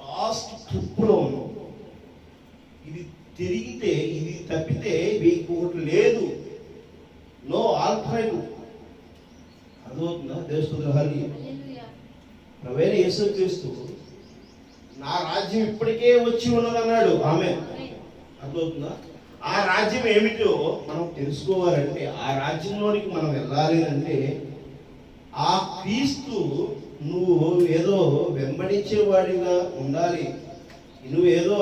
లాస్ట్ ట్రిప్లో ఉన్నాం. ఇది తిరిగితే, ఇది తప్పితే ఇంకొకటి లేదు. No alternative. అర్థమవుతుందా? దేవస్తుద్రహాలి ప్రవేణ యేసుక్రీస్తు నా రాజ్యం ఇప్పటికే వచ్చి ఉన్నదన్నాడు. ఆమె అర్థమవుతుందా? ఆ రాజ్యం ఏమిటో మనం తెలుసుకోవాలంటే, ఆ రాజ్యంలోనికి మనం వెళ్ళాలి అంటే ఆ క్రీస్తు నువ్వు ఏదో వెంబడించేవాడిగా ఉండాలి. నువ్వేదో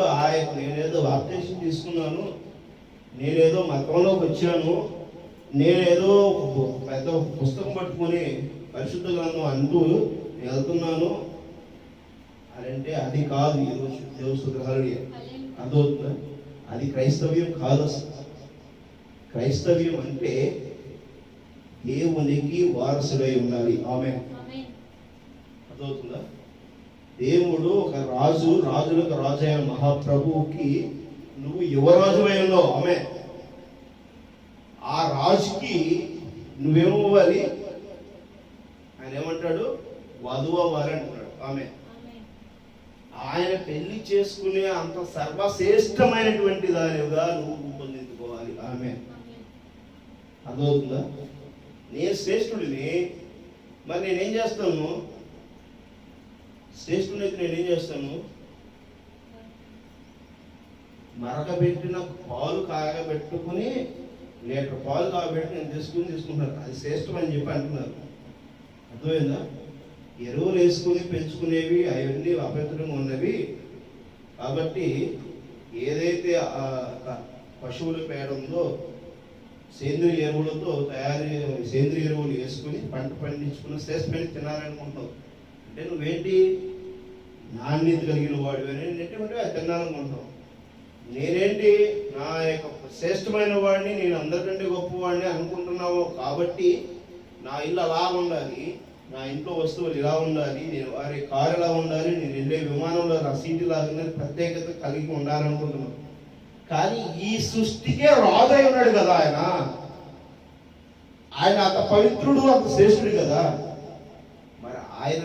నేనేదో బాప్తిసం తీసుకున్నాను, నేనేదో మతంలోకి వచ్చాను, నేనేదో పెద్ద పుస్తకం పట్టుకొని పరిశుద్ధ గ్రంథం అంటూ వెళ్తున్నాను అంటే అది కాదు. ఈరోజు దేవస్తుద్రహాలు అర్థమవుతుందా? అది క్రైస్తవ్యం కాదు. క్రైస్తవ్యం అంటే దేవునికి వారసుడై ఉండాలి. ఆమె అర్థమవుతుందా? దేవుడు ఒక రాజు, రాజులకు రాజు అయిన మహాప్రభువుకి నువ్వు యువరాజువై ఉన్నావు. ఆమె ఆ రాజుకి నువ్వేమవ్వాలి? ఆయన ఏమంటాడు? వధువు అవ్వాలి అంటున్నాడు. ఆమె ఆయన పెళ్లి చేసుకునే అంత సర్వశ్రేష్టమైనటువంటి దానిగా నువ్వు రూపొందించుకోవాలి. ఆమె అర్థమవుతుందా? నేను శ్రేష్ఠుడిని, మరి నేనేం చేస్తాను? శ్రేష్ఠుడైతే నేనేం చేస్తాను? మరకబెట్టిన పాలు కాగబెట్టుకుని లీటర్ పాలు కాగబెట్టి నేను తీసుకుంటున్నాను. అది శ్రేష్టం అని చెప్పి అంటున్నారు. అర్థమైందా? ఎరువులు వేసుకుని పెంచుకునేవి అవన్నీ అపవిత్రంగా ఉన్నవి. కాబట్టి ఏదైతే పశువుల పేడ ఉందో సేంద్రియ ఎరువులతో సేంద్రియ ఎరువులు వేసుకుని పంట పండించుకున్న శ్రేష్టమైన తినాలనుకుంటున్నావు. అంటే నువ్వేంటి? నాణ్యత కలిగిన వాడు అని ఏంటంటే అది తినాలనుకుంటున్నావు. నేనేంటి? నా యొక్క శ్రేష్టమైన వాడిని, నేను అందరికంటే గొప్పవాడిని అనుకుంటున్నావు. కాబట్టి నా ఇల్లు అలా ఉండాలి, నా ఇంట్లో వస్తువులు ఇలా ఉండాలి, నేను వారి కారు ఎలా ఉండాలి, నేను వెళ్ళే విమానంలో నా సీటు లాగా ప్రత్యేకత కలిగి ఉండాలనుకుంటున్నాను. కానీ ఈ సృష్టికే రాజై ఉన్నాడు కదా ఆయన. ఆయన అంత పవిత్రుడు, అంత శ్రేష్ఠుడు కదా. మరి ఆయన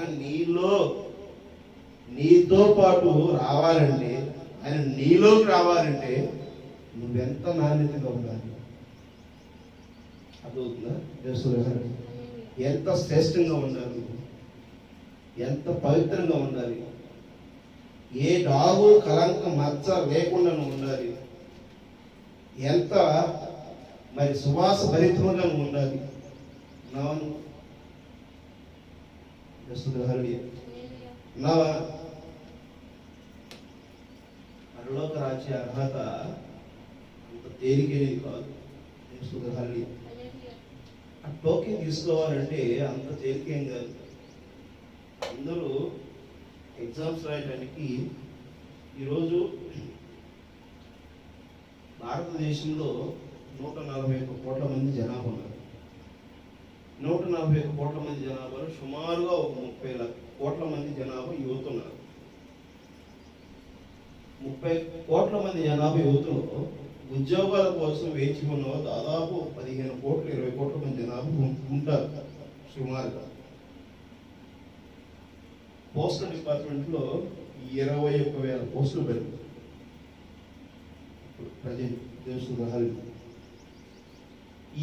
నీతో పాటు రావాలంటే, ఆయన నీలోకి రావాలంటే నువ్వెంత నాణ్యతగా ఉండాలి. అర్థమవుతుందా? ఎంత శ్రేష్టంగా ఉండాలి, ఎంత పవిత్రంగా ఉండాలి, ఏ డాగు కలంక మచ్చ లేకుండా ఉండాలి, ఎంత మరి సువాస భరితంగా ఉండాలి. నా పరలోక రాజ్య అర్హత అంత తేలికేది కాదు. ఆ టోకెన్ తీసుకోవాలంటే అంత తేలికేం కాదు. అందరూ ఎగ్జామ్స్ రాయడానికి ఈరోజు భారతదేశంలో 141 కోట్ల మంది జనాభా ఉన్నారు. 141 కోట్ల మంది జనాభాలో సుమారుగా ఒక 30 కోట్ల మంది జనాభా యువత ఉన్నారు. 30 కోట్ల మంది జనాభా యువతలో ఉద్యోగాల కోసం వేచి ఉన్న దాదాపు 15 కోట్ల 20 కోట్ల మంది జనాభా ఉంటారు సుమారుగా. పోస్టల్ డిపార్ట్మెంట్లో 21,000 పోస్టులు పెరిగాయి. ప్రజెంట్ దేశంలో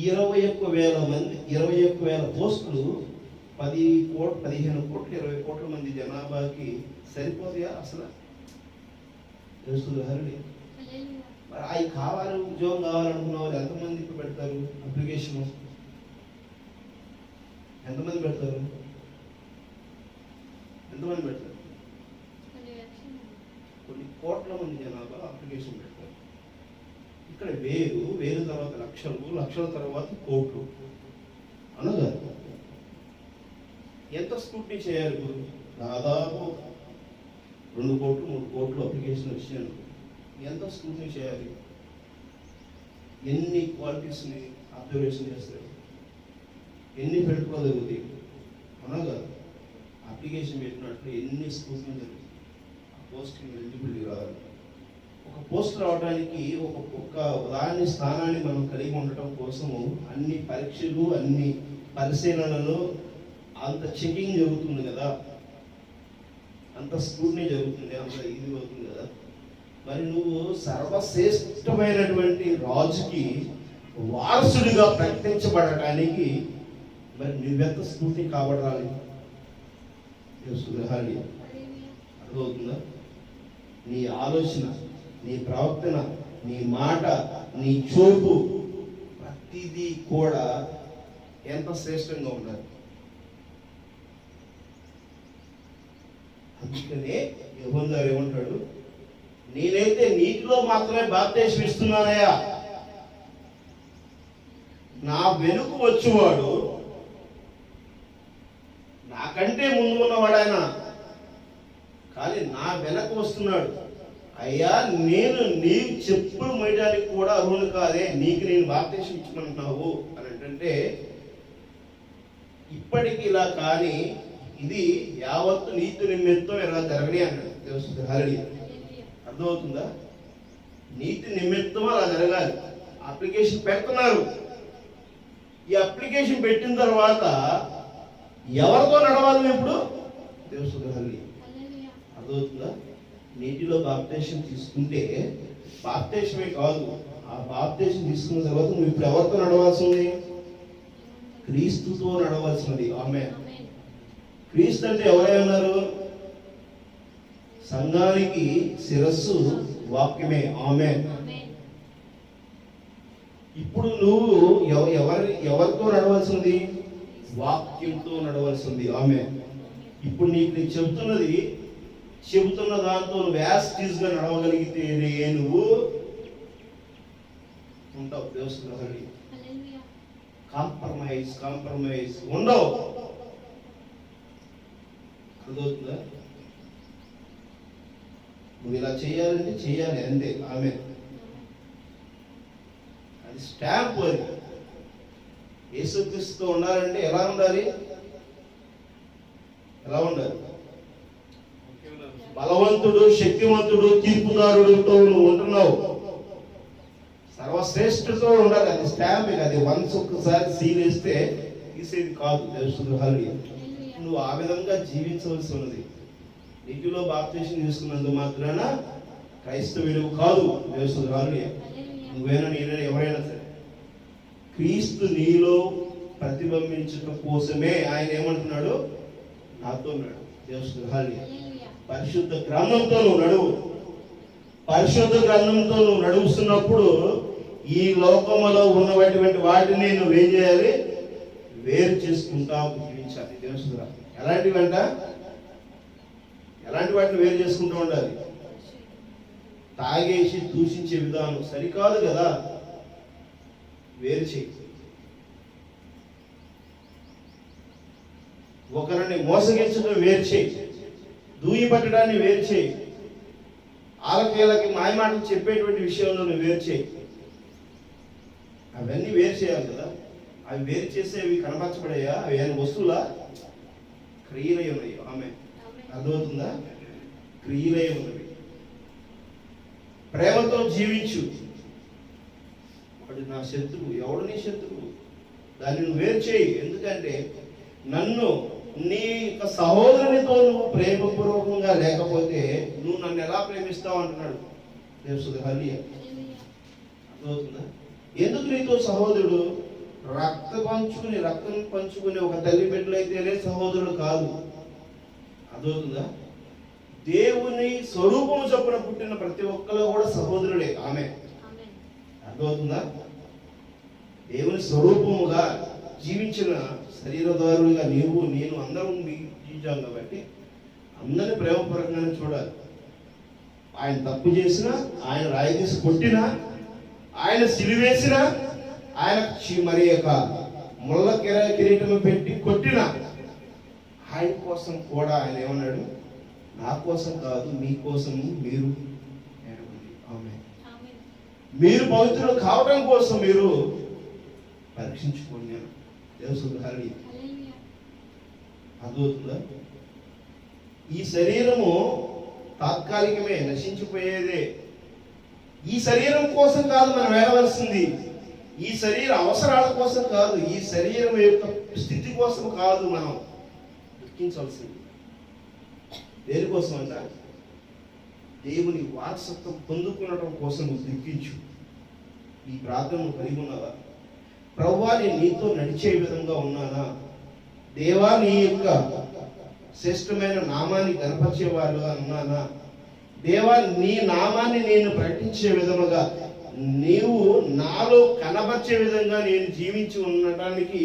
21,000 పోస్టులు 15 కోట్లు 20 కోట్ల మంది జనాభాకి సరిపోతాయా అసలు? దేశంలో మరి అవి కావాలి, ఉద్యోగం కావాలనుకున్న వాళ్ళు ఎంతమంది ఇప్పుడు పెడతారు అప్లికేషన్? ఎంతమంది పెడతారు? కొన్ని కోట్ల మంది జనాభా అప్లికేషన్ పెడతారు. ఇక్కడ వేలు తర్వాత లక్షల తర్వాత కోట్లు అనగా ఎంత స్క్రూటినీ చేయాలి? దాదాపు 2 కోట్లు 3 కోట్లు అప్లికేషన్ వచ్చాను. ఎంత స్క్రూటినీ చేయాలి? ఎన్ని క్వాలిటీస్ని అబ్జర్వేషన్ చేస్తారు? ఎన్ని ఫిల్టర్లు జరుగుతాయి? అనగా అప్లికేషన్ పెట్టినట్లు ఎన్ని స్క్రూటినీ జరుగుతాయి? ఆ పోస్ట్కి ఎలిజిబిలిటీ రావాలి. ఒక పోస్ట్ రావడానికి ఒక దాని స్థానాన్ని మనం కలిగి ఉండటం కోసము అన్ని పరీక్షలు, అన్ని పరిశీలనలు, అంత చెకింగ్ జరుగుతుంది కదా, అంత స్క్రూటినీ జరుగుతుంది, అంత ఇది అవుతుంది కదా. మరి నువ్వు సర్వశ్రేష్టమైనటువంటి రాజుకి వారసుడిగా ప్రకటించబడటానికి మరి నువ్వెంత స్ఫూర్తి కాబడాలి? అర్థమవుతుందా? నీ ఆలోచన, నీ ప్రవర్తన, నీ మాట, నీ చూపు, ప్రతిదీ కూడా ఎంత శ్రేష్టంగా ఉండాలి. అందుకనే యోహాను గారు ఏమంటాడు? నేనైతే నీటిలో మాత్రమే బాప్తిసం ఇస్తున్నానయ్యా, నా వెనుక వచ్చేవాడు నాకంటే ముందు ఉన్నవాడు ఆయన, కానీ నా వెనక వస్తున్నాడు. అయ్యా, నేను నీకు చెప్పులు మోయడానికి కూడా అర్హుడు కాదే, నీకు నేను బాప్తిసం ఇచ్చుకుంటున్నావు అని అంటే ఇప్పటికి ఇలా, కానీ ఇది యావత్తు నీతి నిమిత్తం ఎలా జరగని అన్నాడు దేవుడు. అర్థమవుతుందా? నీతి నిమిత్తం అలా జరగాలి. అప్లికేషన్ పెడుతున్నారు. ఈ అప్లికేషన్ పెట్టిన తర్వాత ఎవరితో నడవాలి ఇప్పుడు? దేవుడు. అర్థమవుతుందా? నీటిలో బాప్తిసం తీసుకుంటే బాప్తిసమే కాదు, ఆ బాప్తిసం తీసుకున్న తర్వాత నువ్వు ఇప్పుడు ఎవరితో నడవాల్సింది? క్రీస్తుతో నడవాల్సినది. ఆమేన్. క్రీస్తు అంటే ఎవరై ఉన్నారు? సంఘానికి శిరస్సు వాక్యమే. ఆమేన్. ఇప్పుడు నువ్వు ఎవరితో నడవలసింది? వాక్యంతో నడవలసింది. ఆమేన్. ఇప్పుడు నీకు చెబుతున్న దాంతో వ్యాస్టీస్ గా నడవగలిగితే నువ్వు ఉంటావు. దేవుని కాంప్రమైజ్ ఉండవు. అర్థమవుతుందా? నువ్వు ఇలా చేయాలంటే చేయాలి అంతే. ఆమె అది స్టాంప్. అది యేసుక్రీస్తుతో ఉండాలంటే ఎలా ఉండాలి? బలవంతుడు, శక్తివంతుడు, తీర్పుదారుడితో నువ్వు ఉంటున్నావు. సర్వశ్రేష్ఠతో ఉండాలి. అది స్టాంప్. అది వన్స్ ఒక్కసారి సీల్ వేస్తే తీసేది కాదు. నువ్వు ఆ విధంగా జీవించవలసి ఉన్నది. నీటిలో బాప్తిసం తీసుకున్నందుకు మాత్రాన క్రైస్తవుడు కాదు. నువ్వైనా నేనైనా ఎవరైనా సరే క్రీస్తు నీలో ప్రతిబింబించడం కోసమే ఆయన ఏమంటున్నాడు? నాతో ఉన్నాడు. పరిశుద్ధ గ్రంథంతో నువ్వు నడువు. పరిశుద్ధ గ్రంథంతో నువ్వు నడుస్తున్నప్పుడు ఈ లోకములో ఉన్నటువంటి వాటిని నువ్వేం చేయాలి? వేరు చేసుకుంటా జీవించాలి. దేవుసురా ఎలాంటి వాటిని వేరు చేసుకుంటూ ఉండాలి. తాగేసి దూషించే విధానం సరికాదు కదా, వేరు చేయి. ఒకరిని మోసగించడం వేరు చేయి. దూయి పట్టడాన్ని వేరు చేయి. ఆలకేళ్ళకి మాయమాటలు చెప్పేటువంటి విషయంలో నువ్వు వేరు చేయి. అవన్నీ వేరు చేయాలి కదా. అవి వేరు చేసేవి కనపరచబడేయా? అవి ఏమైనా వస్తువులా? క్రియలై ఉన్నాయి. ఆమె అర్థమవుతుందా? క్రియలై ఉన్నవి. ప్రేమతో జీవించు. వాడు నా శత్రువు. ఎవడు నీ శత్రువు? దాన్ని నువ్వు వేరు చేయి. ఎందుకంటే నన్ను నీ యొక్క సహోదరునితో నువ్వు ప్రేమపూర్వకంగా లేకపోతే నువ్వు నన్ను ఎలా ప్రేమిస్తావు అంటున్నాడు దేవుడు. హల్లెలూయా. అర్థమవుతుందా? ఎందుకు నీతో సహోదరుడు? రక్తం పంచుకుని ఒక తల్లి బిడ్డలు అయితేనే సహోదరుడు కాదు. అర్థమవుతుందా? దేవుని స్వరూపము చొప్పున పుట్టిన ప్రతి ఒక్కరు కూడా సహోదరుడే. ఆమె అర్థమవుతుందా? దేవుని స్వరూపముగా జీవించిన శరీరదారులుగా నీవు నేను అందరం జీవించాం కాబట్టి అందరినీ ప్రేమపూర్వకంగానే చూడాలి. ఆయన తప్పు చేసినా, ఆయన రాయి తీసి కొట్టినా, ఆయన సిలివేసినా, ఆయన మరి యొక్క ముళ్ళ కిరీటం పెట్టి కొట్టినా, ఆయన కోసం కూడా ఆయన ఏమన్నాడు? నా కోసం కాదు, మీ కోసం మీరు ఏడవండి. మీరు పవిత్రులు కావడం కోసం మీరు పరీక్షించుకోండి. దేవుడు. హల్లెలూయా. అర్థమవుతుందా? ఈ శరీరము తాత్కాలికమే, నశించిపోయేదే. ఈ శరీరం కోసం కాదు మనం వేడవలసింది. ఈ శరీర అవసరాల కోసం కాదు, ఈ శరీరం యొక్క స్థితి కోసం కాదు మనం దుఃఖించవలసింది. దేనికోసం అంట? దేవుని వారసత్వం పొందుకునడం కోసం నువ్వు దుఃఖించు. ఈ ప్రార్థనను కలిగి ఉన్నావా? ప్రభువా, నేను నీతో నడిచే విధంగా ఉన్నానా? దేవా, నీ యొక్క శ్రేష్టమైన నామాన్ని కనపరిచేవారుగా ఉన్నానా? దేవా, నీ నామాన్ని నేను ప్రకటించే విధముగా, నీవు నాలో కనపరిచే విధంగా నేను జీవించి ఉండటానికి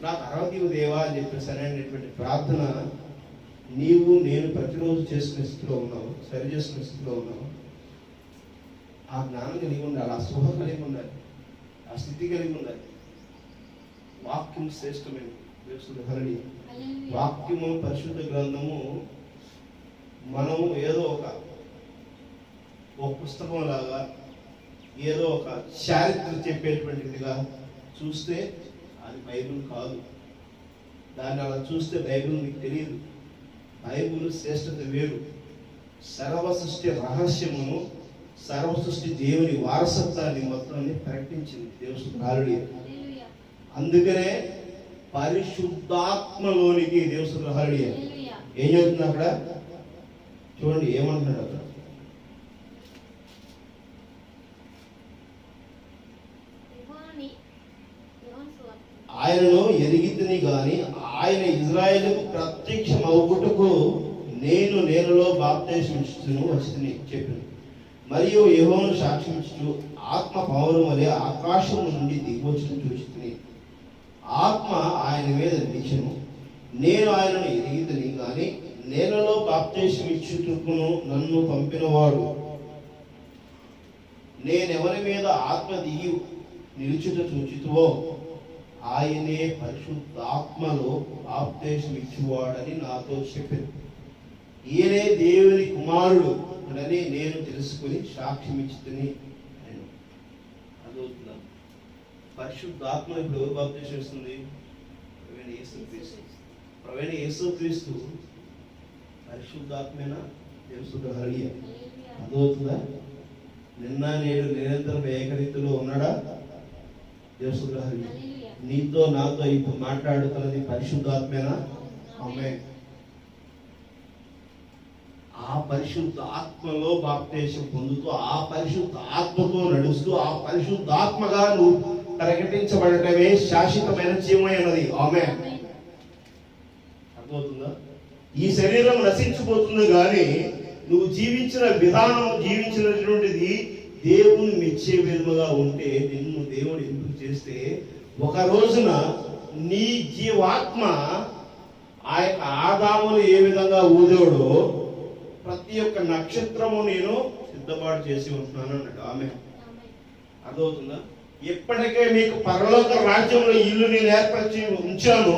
నాకు అర్హత దేవా అని చెప్పి సరైనటువంటి ప్రార్థన నీవు నేను ప్రతిరోజు చేసుకునే స్థితిలో ఉన్నావు, సరి చేసుకునే స్థితిలో ఉన్నావు. ఆ జ్ఞానం కలిగి ఉండాలి, ఆ స్పృహ కలిగి ఉండాలి, ఆ స్థితి కలిగి ఉండాలి. వాక్యం శ్రేష్టమైనది. హల్లెలూయా. వాక్యము పరిశుద్ధ గ్రంథము మనము ఏదో ఒక పుస్తకం లాగా, ఏదో ఒక చారిత్ర చెప్పేటువంటిదిగా చూస్తే అది బైబిల్ కాదు. దాన్ని అలా చూస్తే బైబిల్ మీకు తెలియదు. బైబిల్ శ్రేష్టత వేరు. సర్వ సృష్టి రహస్యమును, సర్వ సృష్టి దేవుని వారసత్వాన్ని మొత్తాన్ని ప్రకటించింది. దేవుడు. హల్లెలూయా. అందుకనే పరిశుద్ధాత్మలోనికి దేవుడు. హల్లెలూయా. ఏం చెప్తుంది అక్కడ? చూడండి ఏమంటున్నాడు అక్కడ. ఆయనను ఎరిగితిని గాని ఆయన ఇజ్రాయేలుకు ప్రత్యక్షమవుటకు నేను నేలలో బాప్తిస్మమిచ్చును వచ్చితిని చెప్పాను. మరియు యెహోవాను సాక్ష్యమిచ్చు ఆత్మ పౌరం వలె ఆకాశం నుండి దిగివచ్చును చూచితిని. ఆత్మ ఆయన మీద నిలిచెను. నేను ఆయనను ఎరిగితిని గాని నేలలో బాప్తిస్మమిచ్చుటకును నన్ను పంపినవాడు నేనెవరి మీద ఆత్మ దిగి నిలుచుట చూచితువో ఆయనే పరిశుద్ధాత్మలో బాప్తిస్మమిచ్చువాడని నాతో చెప్పాను. ఈయనే దేవుని కుమారుడు అని నేను తెలుసుకుని సాక్ష్యం ఇచ్చుకుని. అదవుతుందా? పరిశుద్ధాత్మ ఇప్పుడు ఎవరు బాప్తిసం ఇస్తుంది? ప్రవీణ యేసుక్రీస్తు పరిశుద్ధాత్మేనా? దేవుడు. హల్లెలూయా. అదవుతుందా? నిన్న నేడు నిరంతరం ఏకరీతిలో ఉన్నాడా? దేవుడు. హల్లెలూయా. నీతో నాతో ఇప్పుడు మాట్లాడుతున్నది పరిశుద్ధాత్మేనా? ఆమేన్. ఆ పరిశుద్ధ ఆత్మలో బాప్తిసం పొందుతూ, ఆ పరిశుద్ధ ఆత్మతో నడుస్తూ, ఆ పరిశుద్ధాత్మగా నువ్వు ప్రకటించబడటమే శాశ్వతమైన జీవమైనది. ఆమేన్. అర్థమవుతుందా? ఈ శరీరం నశించిపోతుంది కానీ నువ్వు జీవించిన విధానం, జీవించినటువంటిది దేవుని మెచ్చే విధముగా ఉంటే, నిన్ను దేవుడు ఎందుకు చేస్తే ఒక రోజున నీ జీవాత్మ ఆ యొక్క ఆదామును ఏ విధంగా ఊదేవాడో ప్రతి ఒక్క నక్షత్రము నేను సిద్ధపాటు చేసి ఉంటున్నాను అన్నాడు. ఆమె అర్థమవుతుందా? ఎప్పటికే మీకు పరలోక రాజ్యంలో ఇల్లు నేను ఏర్పరిచి ఉంచాను,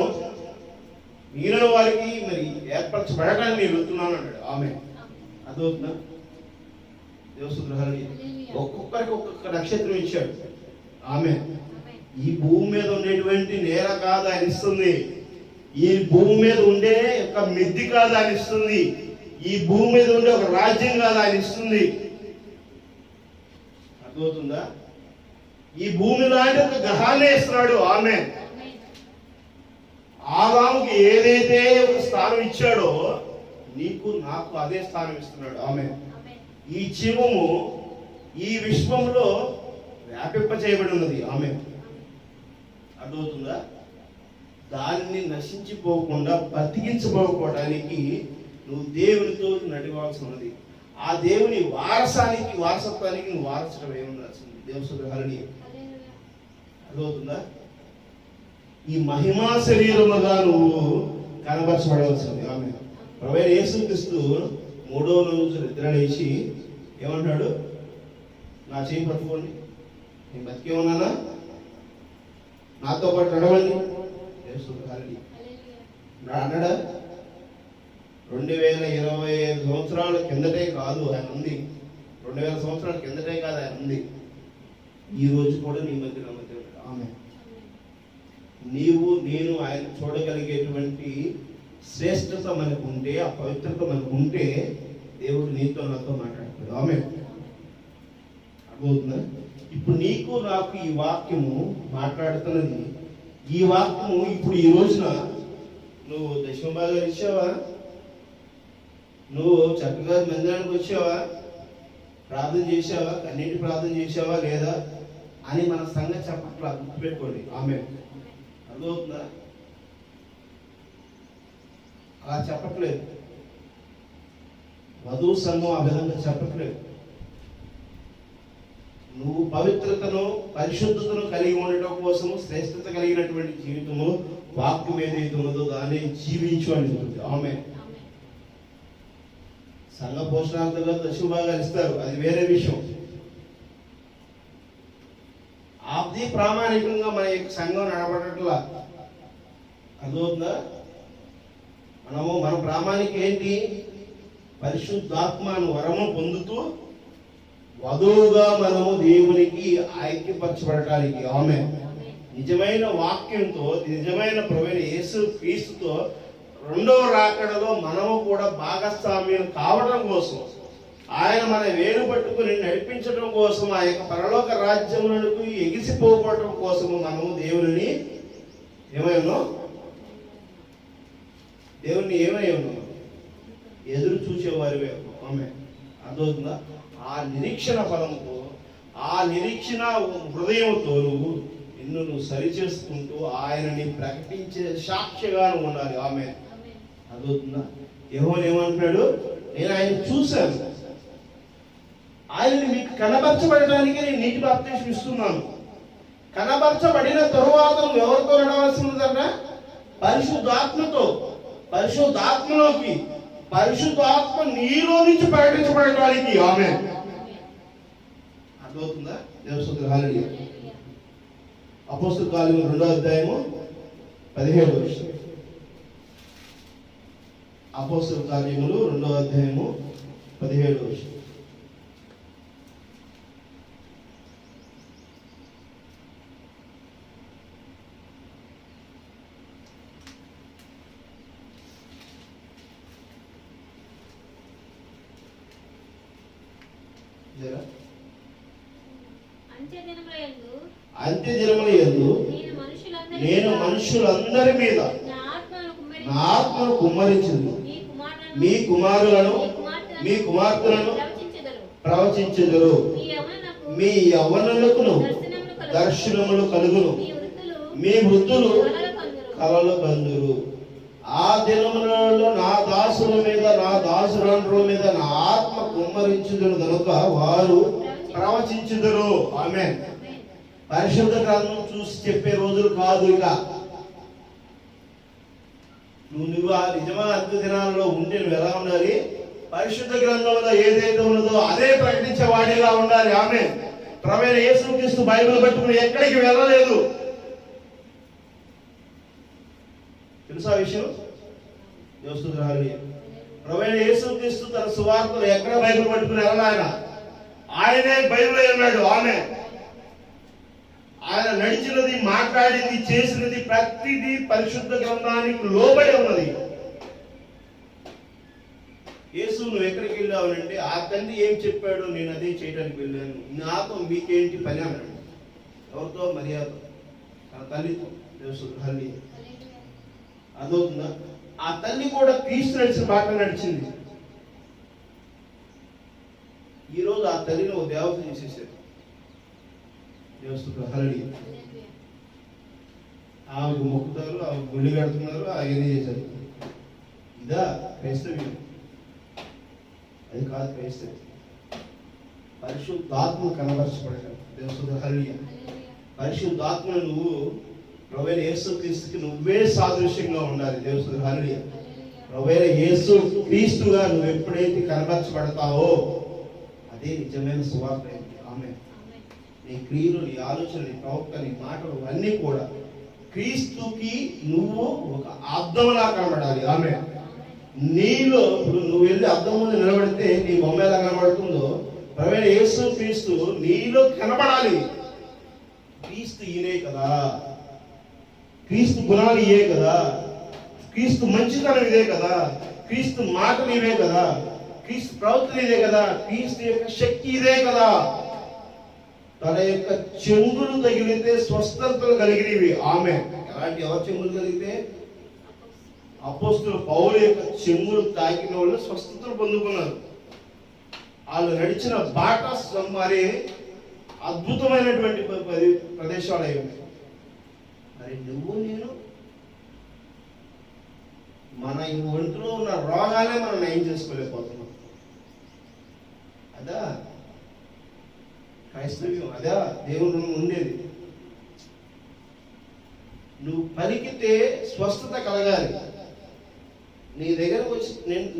మిగిలిన వారికి మరి ఏర్పరచబడటాన్ని నేను వెళ్తున్నాను అన్నాడు. ఆమె అర్థమవుతుందా? దేవుడు. హల్లెలూయా. ఒక్కొక్కరికి ఒక్కొక్క నక్షత్రం ఇచ్చాడు. ఆమె ఈ భూమి మీద ఉండేటువంటి నేల కాదు ఆయన ఇస్తుంది. ఈ భూమి మీద ఉండే ఒక మిద్ది కాదు ఆయన ఇస్తుంది. ఈ భూమి మీద ఉండే ఒక రాజ్యం కాదు ఆయన ఇస్తుంది. అర్థమవుతుందా? ఈ భూమి లాంటి ఒక గ్రహాన్ని ఇస్తున్నాడు. ఆమె ఆదాముకి ఏదైతే ఒక స్థానం ఇచ్చాడో నీకు నాకు అదే స్థానం ఇస్తున్నాడు. ఆమె ఈ జీవము ఈ విశ్వంలో వ్యాపింప చేయబడి ఉన్నది. ఆమె అర్థమవుతుందా? దాన్ని నశించిపోకుండా బతికించబోకోవడానికి నువ్వు దేవునితో నడవాల్సి ఉన్నది. ఆ దేవుని వారసత్వానికి నువ్వు వారసడం ఏముండాల్సింది. దేవుని అర్థమవుతుందా? ఈ మహిమా శరీరముగా నువ్వు కనబరచబడవలసింది. ఆమె ప్రభువైన యేసుక్రీస్తు 3వ రోజు నిద్ర లేచి ఏమంటాడు? నా చేయి పట్టుకోండి, నేను బతికే ఉన్నానా, నాతో పాటు నడవండి. అన్నాడా? 2025 సంవత్సరాల కిందటే కాదు ఆయన ఉంది. 2000 సంవత్సరాల కిందటే కాదు ఆయన ఉంది. ఈ రోజు కూడా నీ మధ్య ఆమె నీవు నేను ఆయన చూడగలిగేటువంటి శ్రేష్టత మనకు ఉంటే, ఆ పవిత్రత మనకు ఉంటే దేవుడు నీతో నాతో మాట్లాడతాడు. ఆమె అర్థమవుతుందా? ఇప్పుడు నీకు నాకు ఈ వాక్యము మాట్లాడుతున్నది. ఈ వాక్యము ఇప్పుడు ఈ రోజున నువ్వు దశమ భాగాలు ఇచ్చావా? నువ్వు చక్కగా మందిరానికి వచ్చావా? ప్రార్థన చేసావా? కన్నీటి ప్రార్థన చేసావా లేదా అని మన సంగతి చెప్పట్లా. గుర్తుపెట్టుకోండి. ఆమె అర్థమవుతుందా? అలా చెప్పట్లేదు. వధువు సంఘం ఆ విధంగా చెప్పట్లేదు. నువ్వు పవిత్రతను పరిశుద్ధతను కలిగి ఉండటం కోసము శ్రేష్టత కలిగినటువంటి జీవితము వాక్యం ఏదైతే ఉన్నదో దాన్ని జీవించు అని చెప్తుంది. ఆమె సంఘ పోషణార్థంగా దశమ భాగాలు ఇస్తారు, అది వేరే విషయం. అది ప్రామాణికంగా మన యొక్క సంఘం నడపడట్లా. అర్థమవుతుందా? మన ప్రామాణిక ఏంటి? పరిశుద్ధాత్మను వరము పొందుతూ వధువుగా మనము దేవునికి ఐక్యపరచబడటానికి. ఆమె నిజమైన వాక్యంతో, నిజమైన ప్రభువైన యేసు క్రీస్తుతో రెండవ రాకడలో మనము కూడా భాగస్వామ్యం కావడం కోసం, ఆయన మన వేలు పట్టుకుని నడిపించడం కోసం, ఆ యొక్క పరలోక రాజ్యములకు ఎగిసిపోవడం కోసము మనము దేవుని ఏమై ఉన్నాం? దేవుణ్ణి ఏమై ఉన్నాం? ఎదురు చూసేవారివే. ఆమె అర్థమవుతుందా? ఆ నిరీక్షణ ఫలంతో, ఆ నిరీక్షణ హృదయంతో నువ్వు సరి చేసుకుంటూ ఆయనని ప్రకటించే సాక్షిగా ఉండాలి. ఆమె అర్థమవుతుందా? యెహోవా ఏమంటున్నాడు? నేను ఆయన చూశాను, ఆయనని మీకు కనబరచబడటానికి నేను నీటి బాప్తిస్మం ఇస్తున్నాను. కనబరచబడిన తరువాత నువ్వు ఎవరితో నడవాల్సి ఉందన్న? పరిశుద్ధాత్మతో. పరిశుద్ధాత్మలోకి, పరిశుద్ధాత్మ నీలో నుంచి ప్రకటించబడటానికి. ఆమె అర్థమవుతుందా? దేవస్తుతులు హల్లెలూయా. అపోస్తలుల కార్యములు 2వ అధ్యాయము 17వ వచనం. అపోస్తలుల కార్యములు 2వ అధ్యాయము 17వ వచనం. అంత్య దినముల యందు నేను మనుషులందరి మీద నా ఆత్మను కుమ్మరించింది. మీ కుమారులను మీ కుమార్తెలను ప్రవచించెదరు. మీ యవ్వనులకును దర్శనములు కలుగును. మీ వృద్ధులు కలలు కందురు. ఆ దినములలో నా దాసుల మీద, నా దాసురాండ్రుల మీద నా ఆత్మ కుమ్మరించుదురు కనుక వారు ప్రవచించుదురు. ఆమేన్. పరిశుద్ధ గ్రంథం చూసి చెప్పే రోజులు కాదు. ఇక నువ్వు ఆ నిజమైన అంత్య దినాలలో ఉంటే నువ్వు ఎలా ఉండాలి? పరిశుద్ధ గ్రంథంలో ఏదైతే ఉన్నదో అదే ప్రకటించే వాడిగా ఉండాలి. ఆమేన్. ప్రభువైన యేసుక్రీస్తు బైబిల్ పట్టుకుని ఎక్కడికి వెళ్ళలేదు. తెలుసా విషయం? ప్రభువైన యేసుక్రీస్తు తన సువార్తలు ఎక్కడ బైబిల్ పట్టుకుని వెళ్ళాలి? ఆయనే బైబిల్ అన్నాడు. ఆయన నడిచినది, మాట్లాడింది, చేసినది ప్రతిదీ పరిశుద్ధ గ్రంథానికి లోబడి ఉన్నది. యేసు నువ్వు ఎక్కడికి వెళ్ళావు అంటే, ఆ తండ్రి ఏం చెప్పాడు నేను అదే చేయడానికి వెళ్ళాను, నాతో మీకేంటి పని అన్నాడు. ఎవరితో? మర్యాద తన తల్లితో. అదవుతుందా? ఆ తల్లి కూడా క్రీస్తు నడిచిన బాట నడిచింది. ఈరోజు ఆ తల్లిని ఒక దేవత చేసేసారు. దేవస్థ హరడి ఆమెకు మొక్కుతారు, ఆమె గుళ్ళు కడుతున్నారు, అవన్నీ చేశారు. ఇదా క్రైస్తవ్యం? అది కాదు క్రైస్తవ్యం. పరిశుద్ధాత్మ కనబరచబడతాడు. దేవస్థ హరడి పరిశుద్ధాత్మను నువ్వు ప్రభువైన యేసు క్రీస్తుకి నువ్వే సాదృశ్యంగా ఉండాలి. దేవస్థ హరడి ప్రభువైన యేసు క్రీస్తుగా నువ్వు ఎప్పుడైతే కనబరచబడతావో అదే నిజమైన సువార్త. ఆమె నీ క్రియలు, నీ ఆలోచన, నీ ప్రవక్త, నీ మాటలు అన్నీ కూడా క్రీస్తుకి నువ్వు ఒక అర్థంలా కనబడాలి. ఆమె నీలో ఇప్పుడు నువ్వు వెళ్ళి అద్దం ముందు నిలబడితే నీ బొమ్మ ఎలా కనబడుతుందో ప్రభువైన యేసు క్రీస్తు నీలో కనబడాలి. క్రీస్తు ఈయనే కదా, క్రీస్తు గుణాలు ఇవే కదా, క్రీస్తు మంచితనం ఇదే కదా, క్రీస్తు మాటలు ఇవే కదా, క్రీస్తు ప్రవృత్తులు ఇదే కదా, క్రీస్తు యొక్క శక్తి ఇదే కదా. తన యొక్క చెంగులు తగిలితే స్వస్థతలు కలిగినవి. ఆమె ఎలాంటి ఎవరు చెంగులు కలిగితే? అపోస్తలుడు పౌలు యొక్క చెంగులు తాకిన వాళ్ళు స్వస్థతలు పొందుకున్నారు. వాళ్ళు నడిచిన బాట మరి అద్భుతమైనటువంటి ప్రదేశాలు అయి ఉన్నాయి. మరి నువ్వు నేను మన ఈ ఒంటిలో ఉన్న రోగాలే మనం నయం చేసుకోలేకపోతున్నాం. అదా క్రైస్తవ్యం? అదే దేవుడు ఉండేది. నువ్వు పలికితే స్వస్థత కలగాలి. నీ దగ్గరకు వచ్చి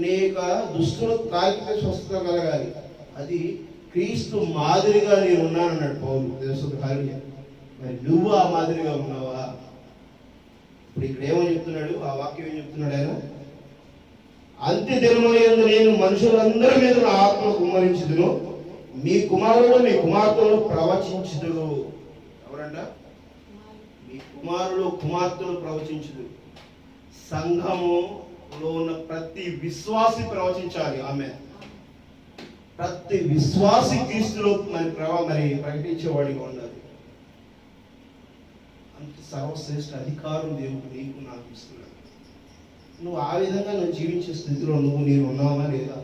నీ యొక్క దుస్తులు తాకితే స్వస్థత కలగాలి. అది క్రీస్తు మాదిరిగా నేను ఉన్నానన్నాడు పౌలు. దేవస్థ కార్యం. మరి నువ్వు ఆ మాదిరిగా ఉన్నావా? ఇప్పుడు ఇక్కడ ఏమని చెప్తున్నాడు? ఆ వాక్యం ఏం చెప్తున్నాడు ఆయన? అంత్య దినములందు నేను మనుషులందరి మీద నా ఆత్మను కుమ్మరించుదును, మీ కుమారుడు మీ కుమార్తెలు ప్రవచించుదురు. ఎవరంట? మీ కుమారుడు కుమార్తెలు ప్రవచించుదురు. సంఘములో ఉన్న ప్రతి విశ్వాసి ప్రవచించాలి. ఆమె ప్రతి విశ్వాసి క్రీస్తులో మరి ప్రకటించేవాడిగా ఉండాలి. అంత సర్వశ్రేష్ఠ అధికారం దేవుడు నీకు నాకు ఇస్తున్నాడు. నువ్వు ఆ విధంగా నువ్వు జీవించే స్థితిలో నేను ఉన్నావా లేదా?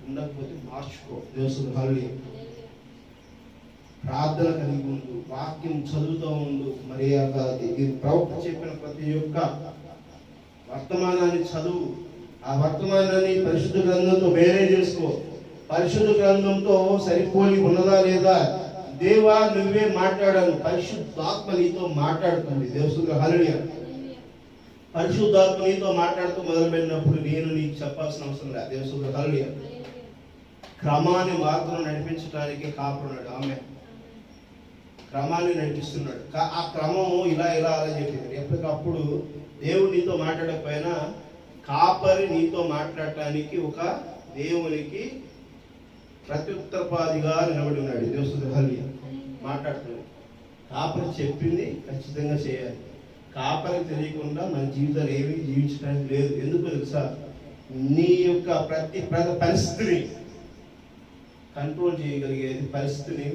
ఉండకపోతే మార్చుకో. దేవస్థ ప్రార్థన కలిగి ఉండు, వాక్యం చదువుతూ ఉండు. మరి ప్రవక్త చెప్పిన ప్రతి ఒక్క వర్తమానాన్ని చదువు. ఆ వర్తమానాన్ని పరిశుద్ధ గ్రంథంతో వేరే చేసుకో. పరిశుద్ధ గ్రంథంతో సరిపోలి ఉన్నదా లేదా? దేవా నువ్వే మాట్లాడాను. పరిశుద్ధాత్మ నీతో మాట్లాడుతుంది. దేవస్థ హల్లెలూయా. పరిశుద్ధాత్మ నీతో మాట్లాడుతూ మొదలుపెట్టినప్పుడు నేను నీకు చెప్పాల్సిన అవసరం లేదు. దేవస్థ హల్లెలూయా. క్రమాన్ని మార్గం నడిపించడానికి కాపున్నాడు. ఆమె క్రమాన్ని నడిపిస్తున్నాడు. ఆ క్రమము ఇలా ఇలా అలా చెప్పింది. ఎప్పటికప్పుడు దేవుడు నీతో మాట్లాడకపోయినా కాపరి నీతో మాట్లాడటానికి ఒక దేవునికి ప్రత్యుత్తరపాదిగా నిలబడి ఉన్నాడు. దేవస్థ హల్లెలూయా. మాట్లాడుతున్నాడు. కాపరి చెప్పింది ఖచ్చితంగా చేయాలి. కాపరి తెలియకుండా మన జీవితాలు ఏమీ జీవించడానికి లేదు. ఎందుకు తెలుసా? నీ యొక్క ప్రతి పరిస్థితిని కంట్రోల్ చేయగలిగేది, పరిస్థితిని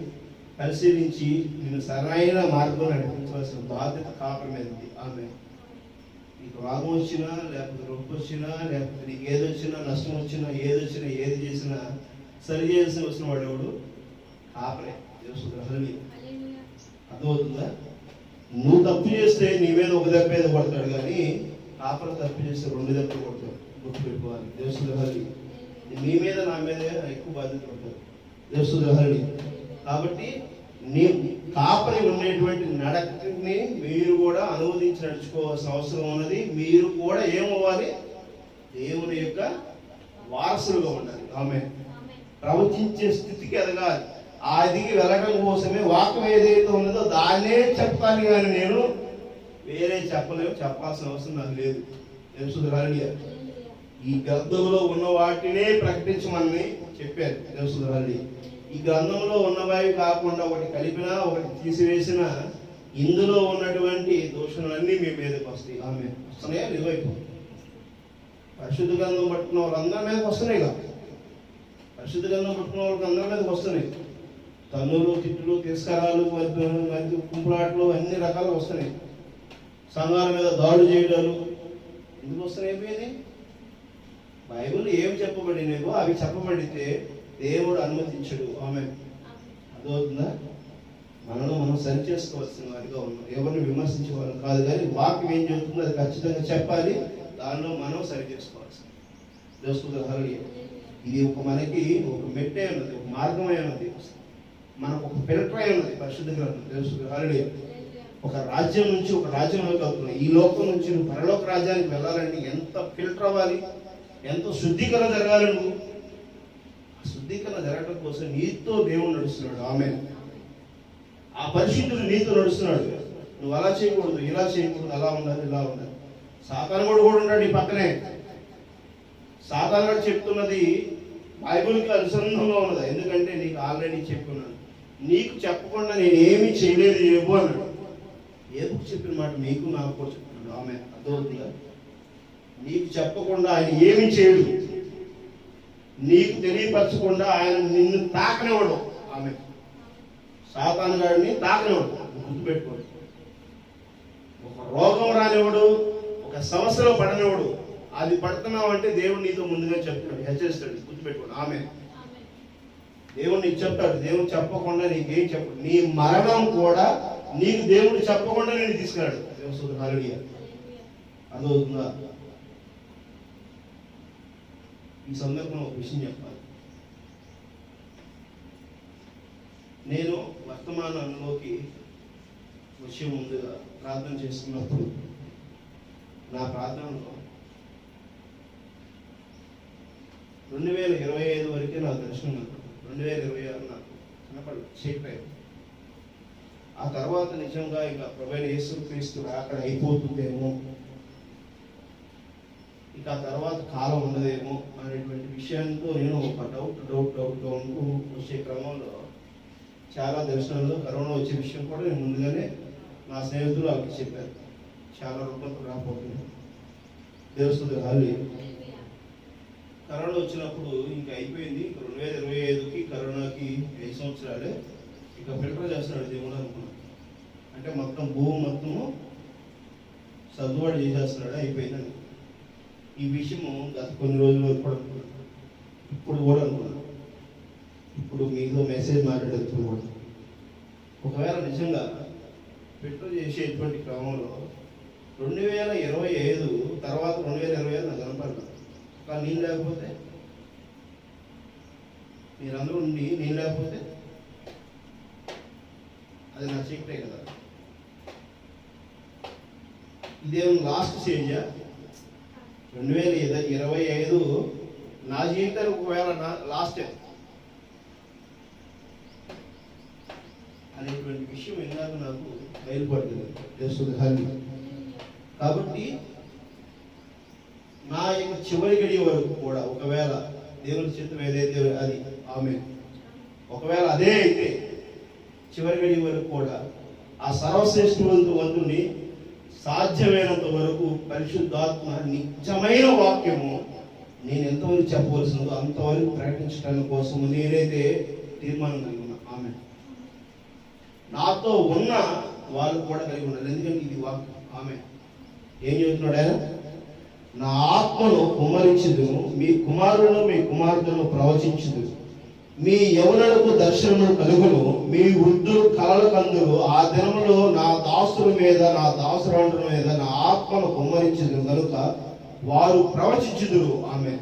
పరిశీలించి నేను సరైన మార్గంలో నడిపించవలసిన బాధ్యత కాపరి మీద ఉంది. ఆమె నీకు రోగం వచ్చినా, లేకపోతే రొప్పి వచ్చినా, లేకపోతే నీకు ఏదొచ్చినా, నష్టం వచ్చినా, ఏదొచ్చినా, ఏది చేసినా సరి చేయాల్సి వచ్చిన వాడు ఎవడు? కాపరే. అర్థమవుతుందా? నువ్వు తప్పు చేస్తే నీ మీద ఒక దెబ్బ ఏదో కొడతాడు, కానీ కాపర తప్పు చేస్తే 2 దెబ్బలు కొడతాడు. గుర్తు పెట్టుకోవాలి. దేవస్థ నీ మీద నా మీద ఎక్కువ బాధ్యత పడతాడు. దేవస్థ కాబట్టి నీ కాపరి ఉండేటువంటి నడకని మీరు కూడా అనువదించి నడుచుకోవాల్సిన అవసరం ఉన్నది. మీరు కూడా ఏమవ్వాలి? దేవుని యొక్క వారసులుగా ఉండాలి. ఆమె ప్రవచించే స్థితికి ఎదగాలి. ఆ దిగి వెళ్ళడం కోసమే వాక్యం ఏదైతే ఉన్నదో దాన్నే చెప్తాను, కానీ నేను వేరే చెప్పాల్సిన అవసరం నాకు లేదు. దేవసుధరాలియా. ఈ గ్రంథంలో ఉన్న వాటినే ప్రకటించమని చెప్పారు. దేవసుధరాలియా. ఈ గ్రంథంలో ఉన్నవి కాకుండా ఒకటి కలిపినా ఒకటి తీసివేసినా ఇందులో ఉన్నటువంటి దోషణలన్నీ మీ మీదకి వస్తాయి. ఆమె వస్తున్నాయా? నిజమైపో పరిశుద్ధ గ్రంథం పట్టుకున్న వాళ్ళందరి మీదకి వస్తున్నాయి కదా. పరిశుద్ధ గ్రంథం పట్టుకున్న వాళ్ళకి అందరి మీదకి వస్తున్నాయి. తన్నులు, తిట్టులు, తిరస్కారాలు, కుంపులాట్లు అన్ని రకాలు వస్తున్నాయి. సంఘాల మీద దాడులు చేయడాలు, ఎందుకు వస్తున్నాయి అయిపోయింది? బైబిల్ ఏం చెప్పబడినవో అవి చెప్పబడితే దేవుడు అనుమతించడు. ఆమె అర్థమవుతుందా? మనం సరి చేసుకోవాల్సిన వారిగా ఉన్నాం, ఎవరిని విమర్శించే వాళ్ళం కాదు. కానీ వాక్యం ఏం చెబుతుందో అది ఖచ్చితంగా చెప్పాలి, దానిలో మనం సరి చేసుకోవాల్సింది. హల్లెలూయా. ఇది మనకి ఒక మెట్టే ఉన్నది, ఒక మార్గమే ఉన్నది, మనకు ఒక ఫిల్టర్ అయి ఉన్నది. పరిశుద్ధ గ్రంథం హల్లెలూయా. ఒక రాజ్యం నుంచి ఒక రాజ్యంలోకి వెళ్తున్నాయి. ఈ లోకం నుంచి నువ్వు పరలోక రాజ్యానికి వెళ్ళాలంటే ఎంత ఫిల్టర్ అవ్వాలి, ఎంతో శుద్ధీకరణ జరగాలి. నువ్వు ఆ శుద్ధీకరణ జరగడం కోసం నీతో దేవుడు నడుస్తున్నాడు. ఆమె ఆ పరిశుద్ధుడు నీతో నడుస్తున్నాడు. నువ్వు అలా చేయకూడదు, ఇలా చేయకూడదు, అలా ఉండాలి, ఇలా ఉండాలి. సాతాను కూడా ఉన్నాడు ఈ పక్కనే. సాతాను కూడా చెప్తున్నది బైబిల్కి అనుసంధానంగా ఉన్నది. ఎందుకంటే నీకు ఆల్రెడీ చెప్పుకున్నాను, నీకు చెప్పకుండా నేను ఏమీ చేయలేదు ఏమో అన్నాడు. ఏబుకు చెప్పిన మాట మీకు నాకు కూడా చెప్తున్నాడు. ఆమె అర్థమవుతుందా? నీకు చెప్పకుండా ఆయన ఏమి చేయడు, నీకు తెలియపరచకుండా ఆయన నిన్ను తాకనివ్వడు. ఆమె సాతాను గాడిని తాకనివ్వడు. గుర్తుపెట్టుకోండి. ఒక రోగం రానివ్వడు, ఒక సమస్యలో పడనివ్వడు. అది పడుతున్నావు అంటే దేవుడు నీతో ముందుగా చెప్తాడు, హెచ్చరిస్తాడు. గుర్తుపెట్టుకోండి. ఆమె దేవుడు నీకు చెప్తాడు. దేవుడు చెప్పకుండా నీకేం చెప్పడు. నీ మరణం కూడా నీకు దేవుడు చెప్పకుండా నేను తీసుకున్నాడు. దేవుడు హల్లెలూయా. అదవుతుందా? ఈ సందర్భంలో ఒక విషయం చెప్పాలి. నేను వర్తమానంలోకి వచ్చే ముందుగా ప్రార్థన చేసుకున్నప్పుడు నా ప్రార్థనలో 2025 వరకే నాకు దర్శనం ఉంది. 2026 నాకు కనపడదు, చేయలేదు. ఆ తర్వాత నిజంగా ఇక ప్రభువైన యేసుక్రీస్తు అక్కడ అయిపోతుందేమో, ఇక ఆ తర్వాత కాలం ఉండదేమో అనేటువంటి విషయంతో నేను ఒక డౌట్గా ఉంటూ వచ్చే క్రమంలో చాలా దర్శనాల్లో కరోనా వచ్చే విషయం కూడా నేను ముందుగానే నా స్నేహితులు వాళ్ళకి చెప్పారు. చాలా రూపాయలు రాకపోతుంది. దేవస్థుడు హల్లెలూయా. కరోనా వచ్చినప్పుడు ఇంకా అయిపోయింది. 2025కి కరోనాకి 5 సంవత్సరాలే, ఇక ఫిల్టర్ చేస్తున్నాడు దేవుడు అనుకున్నాను. అంటే మొత్తం భూమి మొత్తము సర్దుబాటు చేసేస్తున్నాడు, అయిపోయిందని. ఈ విషయము గత కొన్ని రోజుల వరకు కూడా అనుకున్నాను, ఇప్పుడు కూడా అనుకున్నాను. ఇప్పుడు మీతో మెసేజ్ మాట్లాడేటప్పుడు కూడా ఒకవేళ నిజంగా ఫిల్టర్ చేసేటువంటి క్రమంలో 2025 తర్వాత 2026 నాకు కనపడదు. కానీ నేను లేకపోతే, మీరందరూ ఉండి నేను లేకపోతే అది నా చీకటే కదా. ఇదేమో లాస్ట్ స్టేజా? 2025 నా జీవితానికి ఒకవేళ లాస్ట్ అనేటువంటి విషయం ఇందాక నాకు బయలుపడుతుంది. కాబట్టి నా యొక్క చివరి గడి వరకు కూడా ఒకవేళ దేవుని చిత్తం ఏదైతే అది ఆమె ఒకవేళ అదే అయితే చివరి గడి వరకు కూడా ఆ సర్వశ్రేష్ఠవంతుని సాధ్యమైనంత వరకు పరిశుద్ధాత్మ నిజమైన వాక్యము నేను ఎంతవరకు చెప్పవలసిందో అంతవరకు ప్రకటించడానికి కోసం నేనైతే తీర్మానం కలిగి ఉన్నా. ఆమె నాతో ఉన్న వాళ్ళు కూడా కలిగి ఉండాలి. ఎందుకంటే ఇది వాక్యం. ఆమె ఏం చెబుతున్నాడు ఆయన? నా ఆత్మను కుమ్మరించుదును, మీ కుమారులను మీ కుమార్తెను ప్రవచించుదును, మీ యవనులకు దర్శనము కలుగును, మీ వృద్ధులు కలలు కందులు. ఆ దినములో నా దాసుల మీద నా దాసురాండ్రుల మీద నా ఆత్మను కుమ్మరించుదును కనుక వారు ప్రవచించుదురు. ఆమె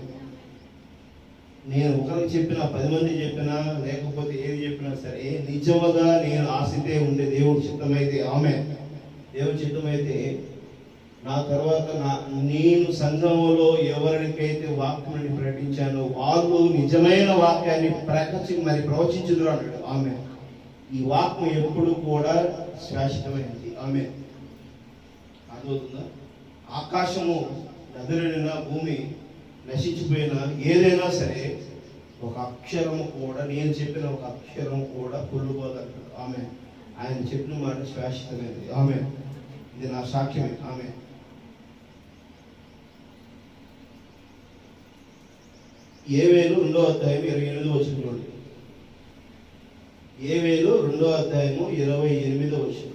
నేను ఒకరికి చెప్పినా 10 మంది చెప్పినా లేకపోతే ఏది చెప్పినా సరే నిజముగా నేను ఆశితే ఉండే దేవుడి చిత్తమైతే ఆమె దేవుడి చిత్తమైతే నా తర్వాత నేను సంఘంలో ఎవరికైతే వాక్యాన్ని ప్రకటించానో వాళ్ళు నిజమైన వాక్యాన్ని ప్రవచించుదురు అన్నాడు. ఆమె ఈ వాక్యం ఎప్పుడు కూడా శాశ్వతమైనది. ఆమె అర్థమవుతుందా? ఆకాశము నదులైన భూమి నశించిపోయినా ఏదైనా సరే ఒక అక్షరము కూడా, నేను చెప్పిన ఒక అక్షరం కూడా పొల్లుపోదంటాడు. ఆమె ఆయన చెప్పిన మాట శాశ్వతమైనది. ఆమె ఇది నా సాక్ష్యమే. ఆమె ఏవేలు 2వ అధ్యాయం 28వ వచనం చూడండి. ఏవేలు 2వ అధ్యాయము 28వ వచనం.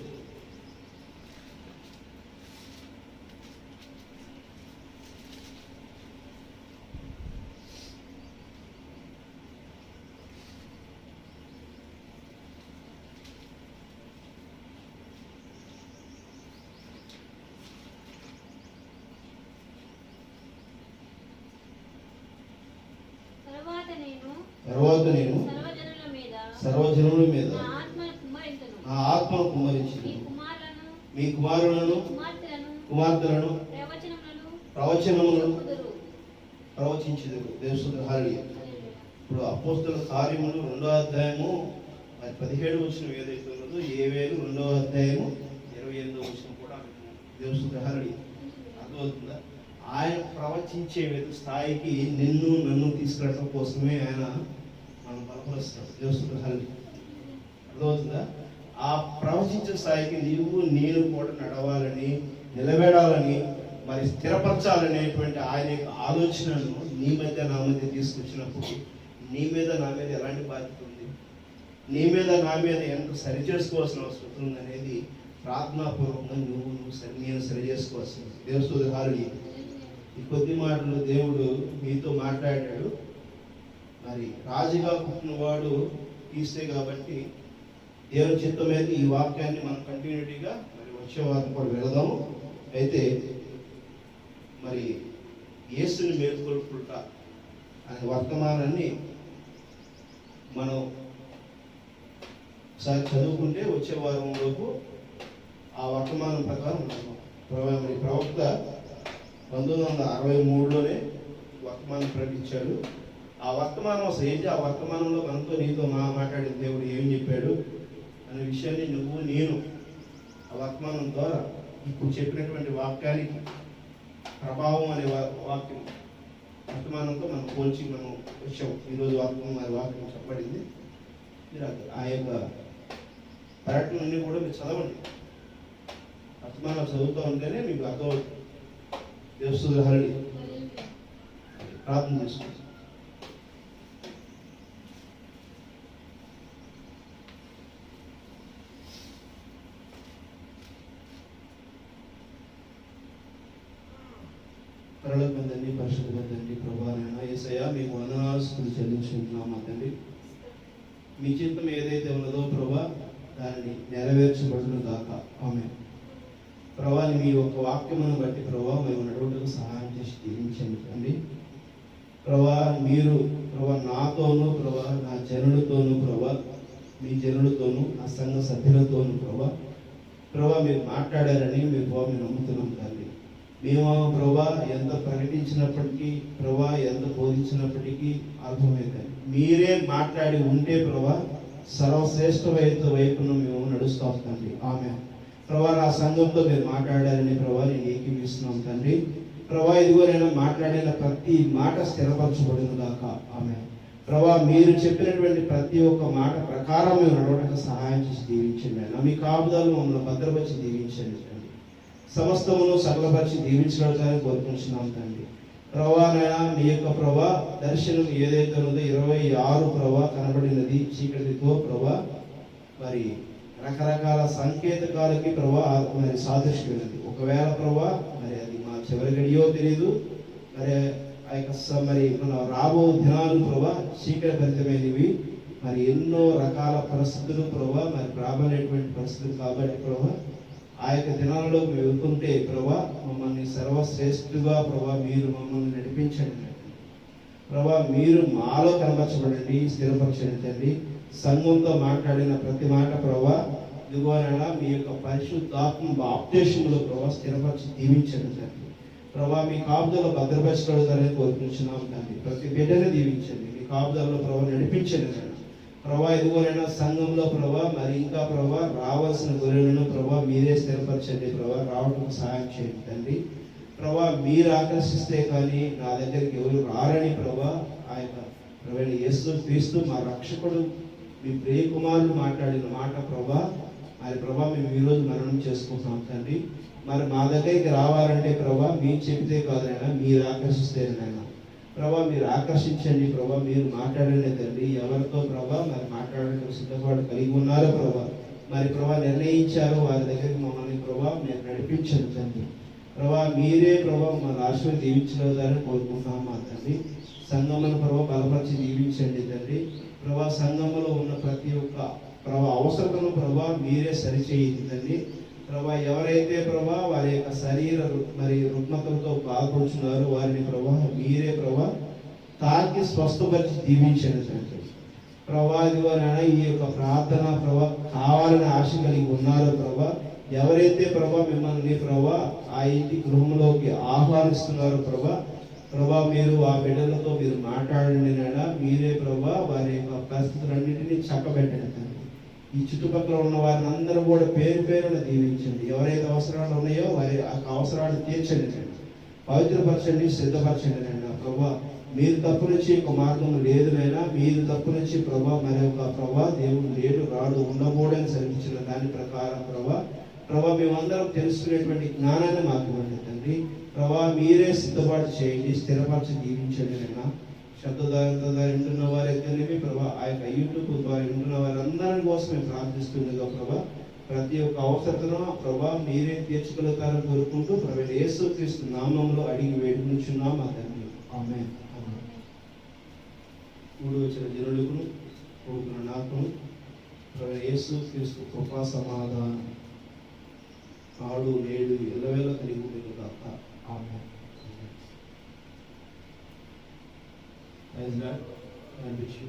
తర్వాత నేను సర్వజనుల మీద సర్వజనుల మీద నా ఆత్మను కుమ్మరింతును. నా ఆత్మను కుమ్మరించి మీ కుమారులను మీ కుమారులను కుమార్తెలను ప్రవచనములను ప్రవచించుదురు. దేవుని హల్లెలూయా. ఇప్పుడు అపోస్తలుల కార్యములు 2వ అధ్యాయము 17 వచనం ఏదైతే ఉన్నదో ఏవేలు 2వ అధ్యాయము 28వ వచనం కూడా దేవుని హల్లెలూయా. అర్థమవుతుందా? ఆయన ప్రవచించే స్థాయికి నిన్ను నన్ను తీసుకెళ్ళడం కోసమే ఆయన మనం బలపరుస్తాడు. దేవుని హల్లెలూయా. అర్థమవుతుందా? ఆ ప్రవచించే స్థాయికి నీవు నేను కూడా నడవాలని, నిలబెడాలని, మరి స్థిరపరచాలనేటువంటి ఆయన యొక్క ఆలోచనను నీ మధ్య నా మధ్య తీసుకొచ్చినప్పుడు నీ మీద నా మీద ఎలాంటి బాధ్యత ఉంది, నీ మీద నా మీద ఎంత సరి చేసుకోవాల్సిన అవసరం ఉంది అనేది ప్రార్థనాపూర్వకంగా నేను సరి చేసుకోవాల్సింది. దేవుని హల్లెలూయా. ఈ కొద్ది మాటలు దేవుడు మీతో మాట్లాడాడు. మరి రాజుగా పుట్టినవాడు తీస్తే కాబట్టి దేవుని చిత్తం అయితే ఈ వాక్యాన్ని మనం కంటిన్యూటీగా మరి వచ్చే వారం కూడా వెళదాము. అయితే మరి యేసుని మేల్కొల్పుట అనే వర్తమానాన్ని మనం ఒకసారి చదువుకుంటే వచ్చే వారంలోపు ఆ వర్తమానం ప్రకారం మరి ప్రవక్త 1963లోనే వర్తమానం ప్రకటించాడు. ఆ వర్తమానం అసలు ఏంటి, ఆ వర్తమానంలో మనతో నీతో మాట్లాడిన దేవుడు ఏం చెప్పాడు అనే విషయాన్ని నువ్వు నేను ఆ వర్తమానం ద్వారా ఇప్పుడు చెప్పినటువంటి వాక్యానికి ప్రభావం అనే వాక్యం వర్తమానంతో మనం పోల్చి మనం వచ్చాం. ఈరోజు వాక్యం చెప్పబడింది. మీరు ఆ యొక్క పర్యటనలన్నీ కూడా మీరు చదవండి. వర్తమానం చదువుతూ ఉంటేనే మీకు అర్థమవుతుంది. దేవుని హల్లెలూయా. ప్రార్థన చేసుకోండి. పరలోకమైన తండ్రి, పరిశుద్ధ తండ్రి, ప్రభువా నాయనా యేసయ్యా మీకు వందనాలు చెల్లించుకుంటున్నాము తండ్రి. మీ చిత్తం ఏదైతే ఉన్నదో ప్రభువా దానిని నెరవేర్చబడును గాక. ఆమేన్. ప్రభువా మీ యొక్క వాక్యమును బట్టి ప్రభువా మేము నడువుటకు సహాయం చేసి దీవించండి తండ్రి. ప్రభువా మీరు ప్రభువా నాతోనూ ప్రభువా నా జనులతోనూ ప్రభువా మీ జనులతోనూ నా సంఘ సభ్యులతోనూ ప్రభువా మీరు మాట్లాడారని మేము నమ్ముతున్నాం తండ్రి. మేము ప్రభా ఎంత ప్రకటించినప్పటికీ ప్రభా ఎంత బోధించినప్పటికీ అర్థమైంది. మీరే మాట్లాడి ఉంటే ప్రభా సర్వశ్రేష్ఠ వైపును మేము నడుస్తాం తండ్రి. ఆమేన్. ప్రభా నా సంఘంతో మీరు మాట్లాడారని ప్రభా నేను ఏకీపిస్తున్నాం తండ్రి. ప్రభా ఇదిగోనైనా మాట్లాడిన ప్రతి మాట స్థిరపరచబడిన దాకా. ఆమేన్. ప్రభా మీరు చెప్పినటువంటి ప్రతి ఒక్క మాట ప్రకారం మేము నడవడానికి సహాయం చేసి దీవించండి. మీ కాపుదలు మమ్మల్ని భద్రపరిచి దీవించండి తండ్రి. సమస్తమును సకలపరిచి దీవించడానికి కోరుకుంటున్నాం తండ్రి. ప్రభానైనా మీ యొక్క ప్రభా దర్శనం ఏదైతే ఉన్నదో 26 ప్రభా కనబడినది చీకటితో ప్రభా మరి రకరకాల సంకేతకాలకి ప్రభా మరి సాదృశ్యమైనది. ఒకవేళ ప్రభా మరి అది మా చివరి గడియో తెలియదు. మరి ఆ యొక్క మరి రాబో దినాలు ప్రభా చీకటి భరితమైనవి. మరి ఎన్నో రకాల పరిస్థితులు ప్రభా మరి రాబోయేటువంటి పరిస్థితులు కాబట్టి ప్రభా ఆ యొక్క దినాలలో మేము వెళ్తుంటే ప్రభా మమ్మల్ని సర్వశ్రేష్ఠుగా ప్రభా మీరు మమ్మల్ని నడిపించండి ప్రభా. మీరు మాలో కనపరచబడండి, స్థిరపరచండి తండ్రి. సంఘంతో మాట్లాడిన ప్రతి మాట ప్రభా ఇదిగోనైనా మీ యొక్క పరిశుద్ధాత్మ బాప్తిస్మములో ప్రభా స్థిరపరిచి దీవించండి తండ్రి. ప్రభా మీ కాపుదల భద్రపరచగలుగుతారని కోరుకుంటున్నాం తండ్రి. ప్రతి బిడ్డను దీవించండి, మీ కాపుదలలో ప్రభా నడిపించండి తండ్రి. ప్రభా ఇదిగోనైనా సంఘంలో ప్రభా మరి ఇంకా ప్రభా రావాల్సిన గొర్రెలను ప్రభా మీరే స్థిరపరచండి ప్రభా. రావడం సహాయం చేయండి తండ్రి. ప్రభా మీరు ఆకర్షిస్తే కానీ నా దగ్గరికి ఎవరు రారని ప్రభా ఆ యొక్క ప్రభు యేసు క్రీస్తు మా రక్షకుడు మీ ప్రియకుమారుడు మాట్లాడిన మాట ప్రభా మరి ప్రభా మేము ఈరోజు మరణం చేసుకుంటున్నాం తండ్రి. మరి మా దగ్గరికి రావాలంటే ప్రభా మీరు చెబితే కాదైనా మీరు ఆకర్షిస్తేనైనా ప్రభా మీరు ఆకర్షించండి ప్రభా. మీరు మాట్లాడండి తండ్రి. ఎవరితో ప్రభా మరి మాట్లాడడానికి సిద్ధపాటు కలిగి ఉన్నారో ప్రభా మరి ప్రభా నిర్ణయించారో వారి దగ్గరికి మమ్మల్ని ప్రభా మీరు నడిపించండి తండ్రి. ప్రభా మీరే ప్రభా మన రాష్ట్రం దీవించగలుగుతారని కోరుకుంటున్నాం మా తండ్రి. సంఘములను ప్రభా బలపరిచి దీవించండి తండ్రి. ప్రభా సంఘములో ఉన్న ప్రతి ఒక్క ప్రభా అవసరతను ప్రభా మీరే సరిచేయండి తండ్రి. ప్రభా ఎవరైతే ప్రభా వారి యొక్క శరీర మరి రుగ్మతలతో బాధపడుచున్నారో వారిని ప్రభా మీరే ప్రభా తాకి స్వస్థపరిచి దీవించండి తండ్రి. ప్రభా ఇదిగోనైనా ఈ యొక్క ప్రార్థన ప్రభా కావాలని ఆశ కలిగి ఉన్నారు ప్రభా. ఎవరైతే ప్రభా మిమ్మల్ని ప్రభా ఆ ఇంటి గృహంలోకి ఆహ్వానిస్తున్నారు ప్రభా, ప్రభా మీరు ఆ బిడ్డలతో మీరు మాట్లాడండి నాయనా. మీరే ప్రభా వారి యొక్క పరిస్థితులన్నింటినీ చక్కబెట్టండి తండ్రి. ఈ చుట్టుపక్కల ఉన్న వారిని అందరూ కూడా పేరు పేరున దీవించండి. ఎవరైతే అవసరాలు ఉన్నాయో వారి అవసరాలు తీర్చండి తండ్రి. పవిత్రపరచండి, సిద్ధపరచండి నాయనా. ప్రభా మీరు తప్పు నుంచి ఒక మార్గం లేదు నైనా. మీరు తప్పు నుంచి ప్రభా మరి యొక్క ప్రభా దేవుడు లేడు రాడు ఉండకూడని సరిపించిన దాని ప్రకారం ప్రభా మేమందరం తెలుసుకునేటువంటి జ్ఞానాన్ని మాకు ఇవ్వండి తండ్రి. ప్రభా మీరే సిద్ధపాటు చేయండి, స్థిరపరచి దీవించండి నైనా. శబ్ద ద్వారా వింటున్న వారైతేనేమి ప్రభా ఆ యొక్క యూట్యూబ్ ద్వారా వింటున్న వారందరి కోసం మేము ప్రార్థిస్తుండగా ప్రభా ప్రతి ఒక్క అవసరతను ప్రభా మీరే తీర్చగలుగుతారని కోరుకుంటూ ప్రభు యేసుక్రీస్తు నామములో అడిగి వేడుకుంటున్నాం మా తండ్రి. ఆమేన్. కూడి వచ్చిన జనులకును కూడుకున్న నాకును ప్రభు యేసుక్రీస్తు కృపా సమాధానం నాడు నేడు ఎల్లవేళ కలిగి ఉంటుంది కాక. ఆమేన్. Praise God. God bless you.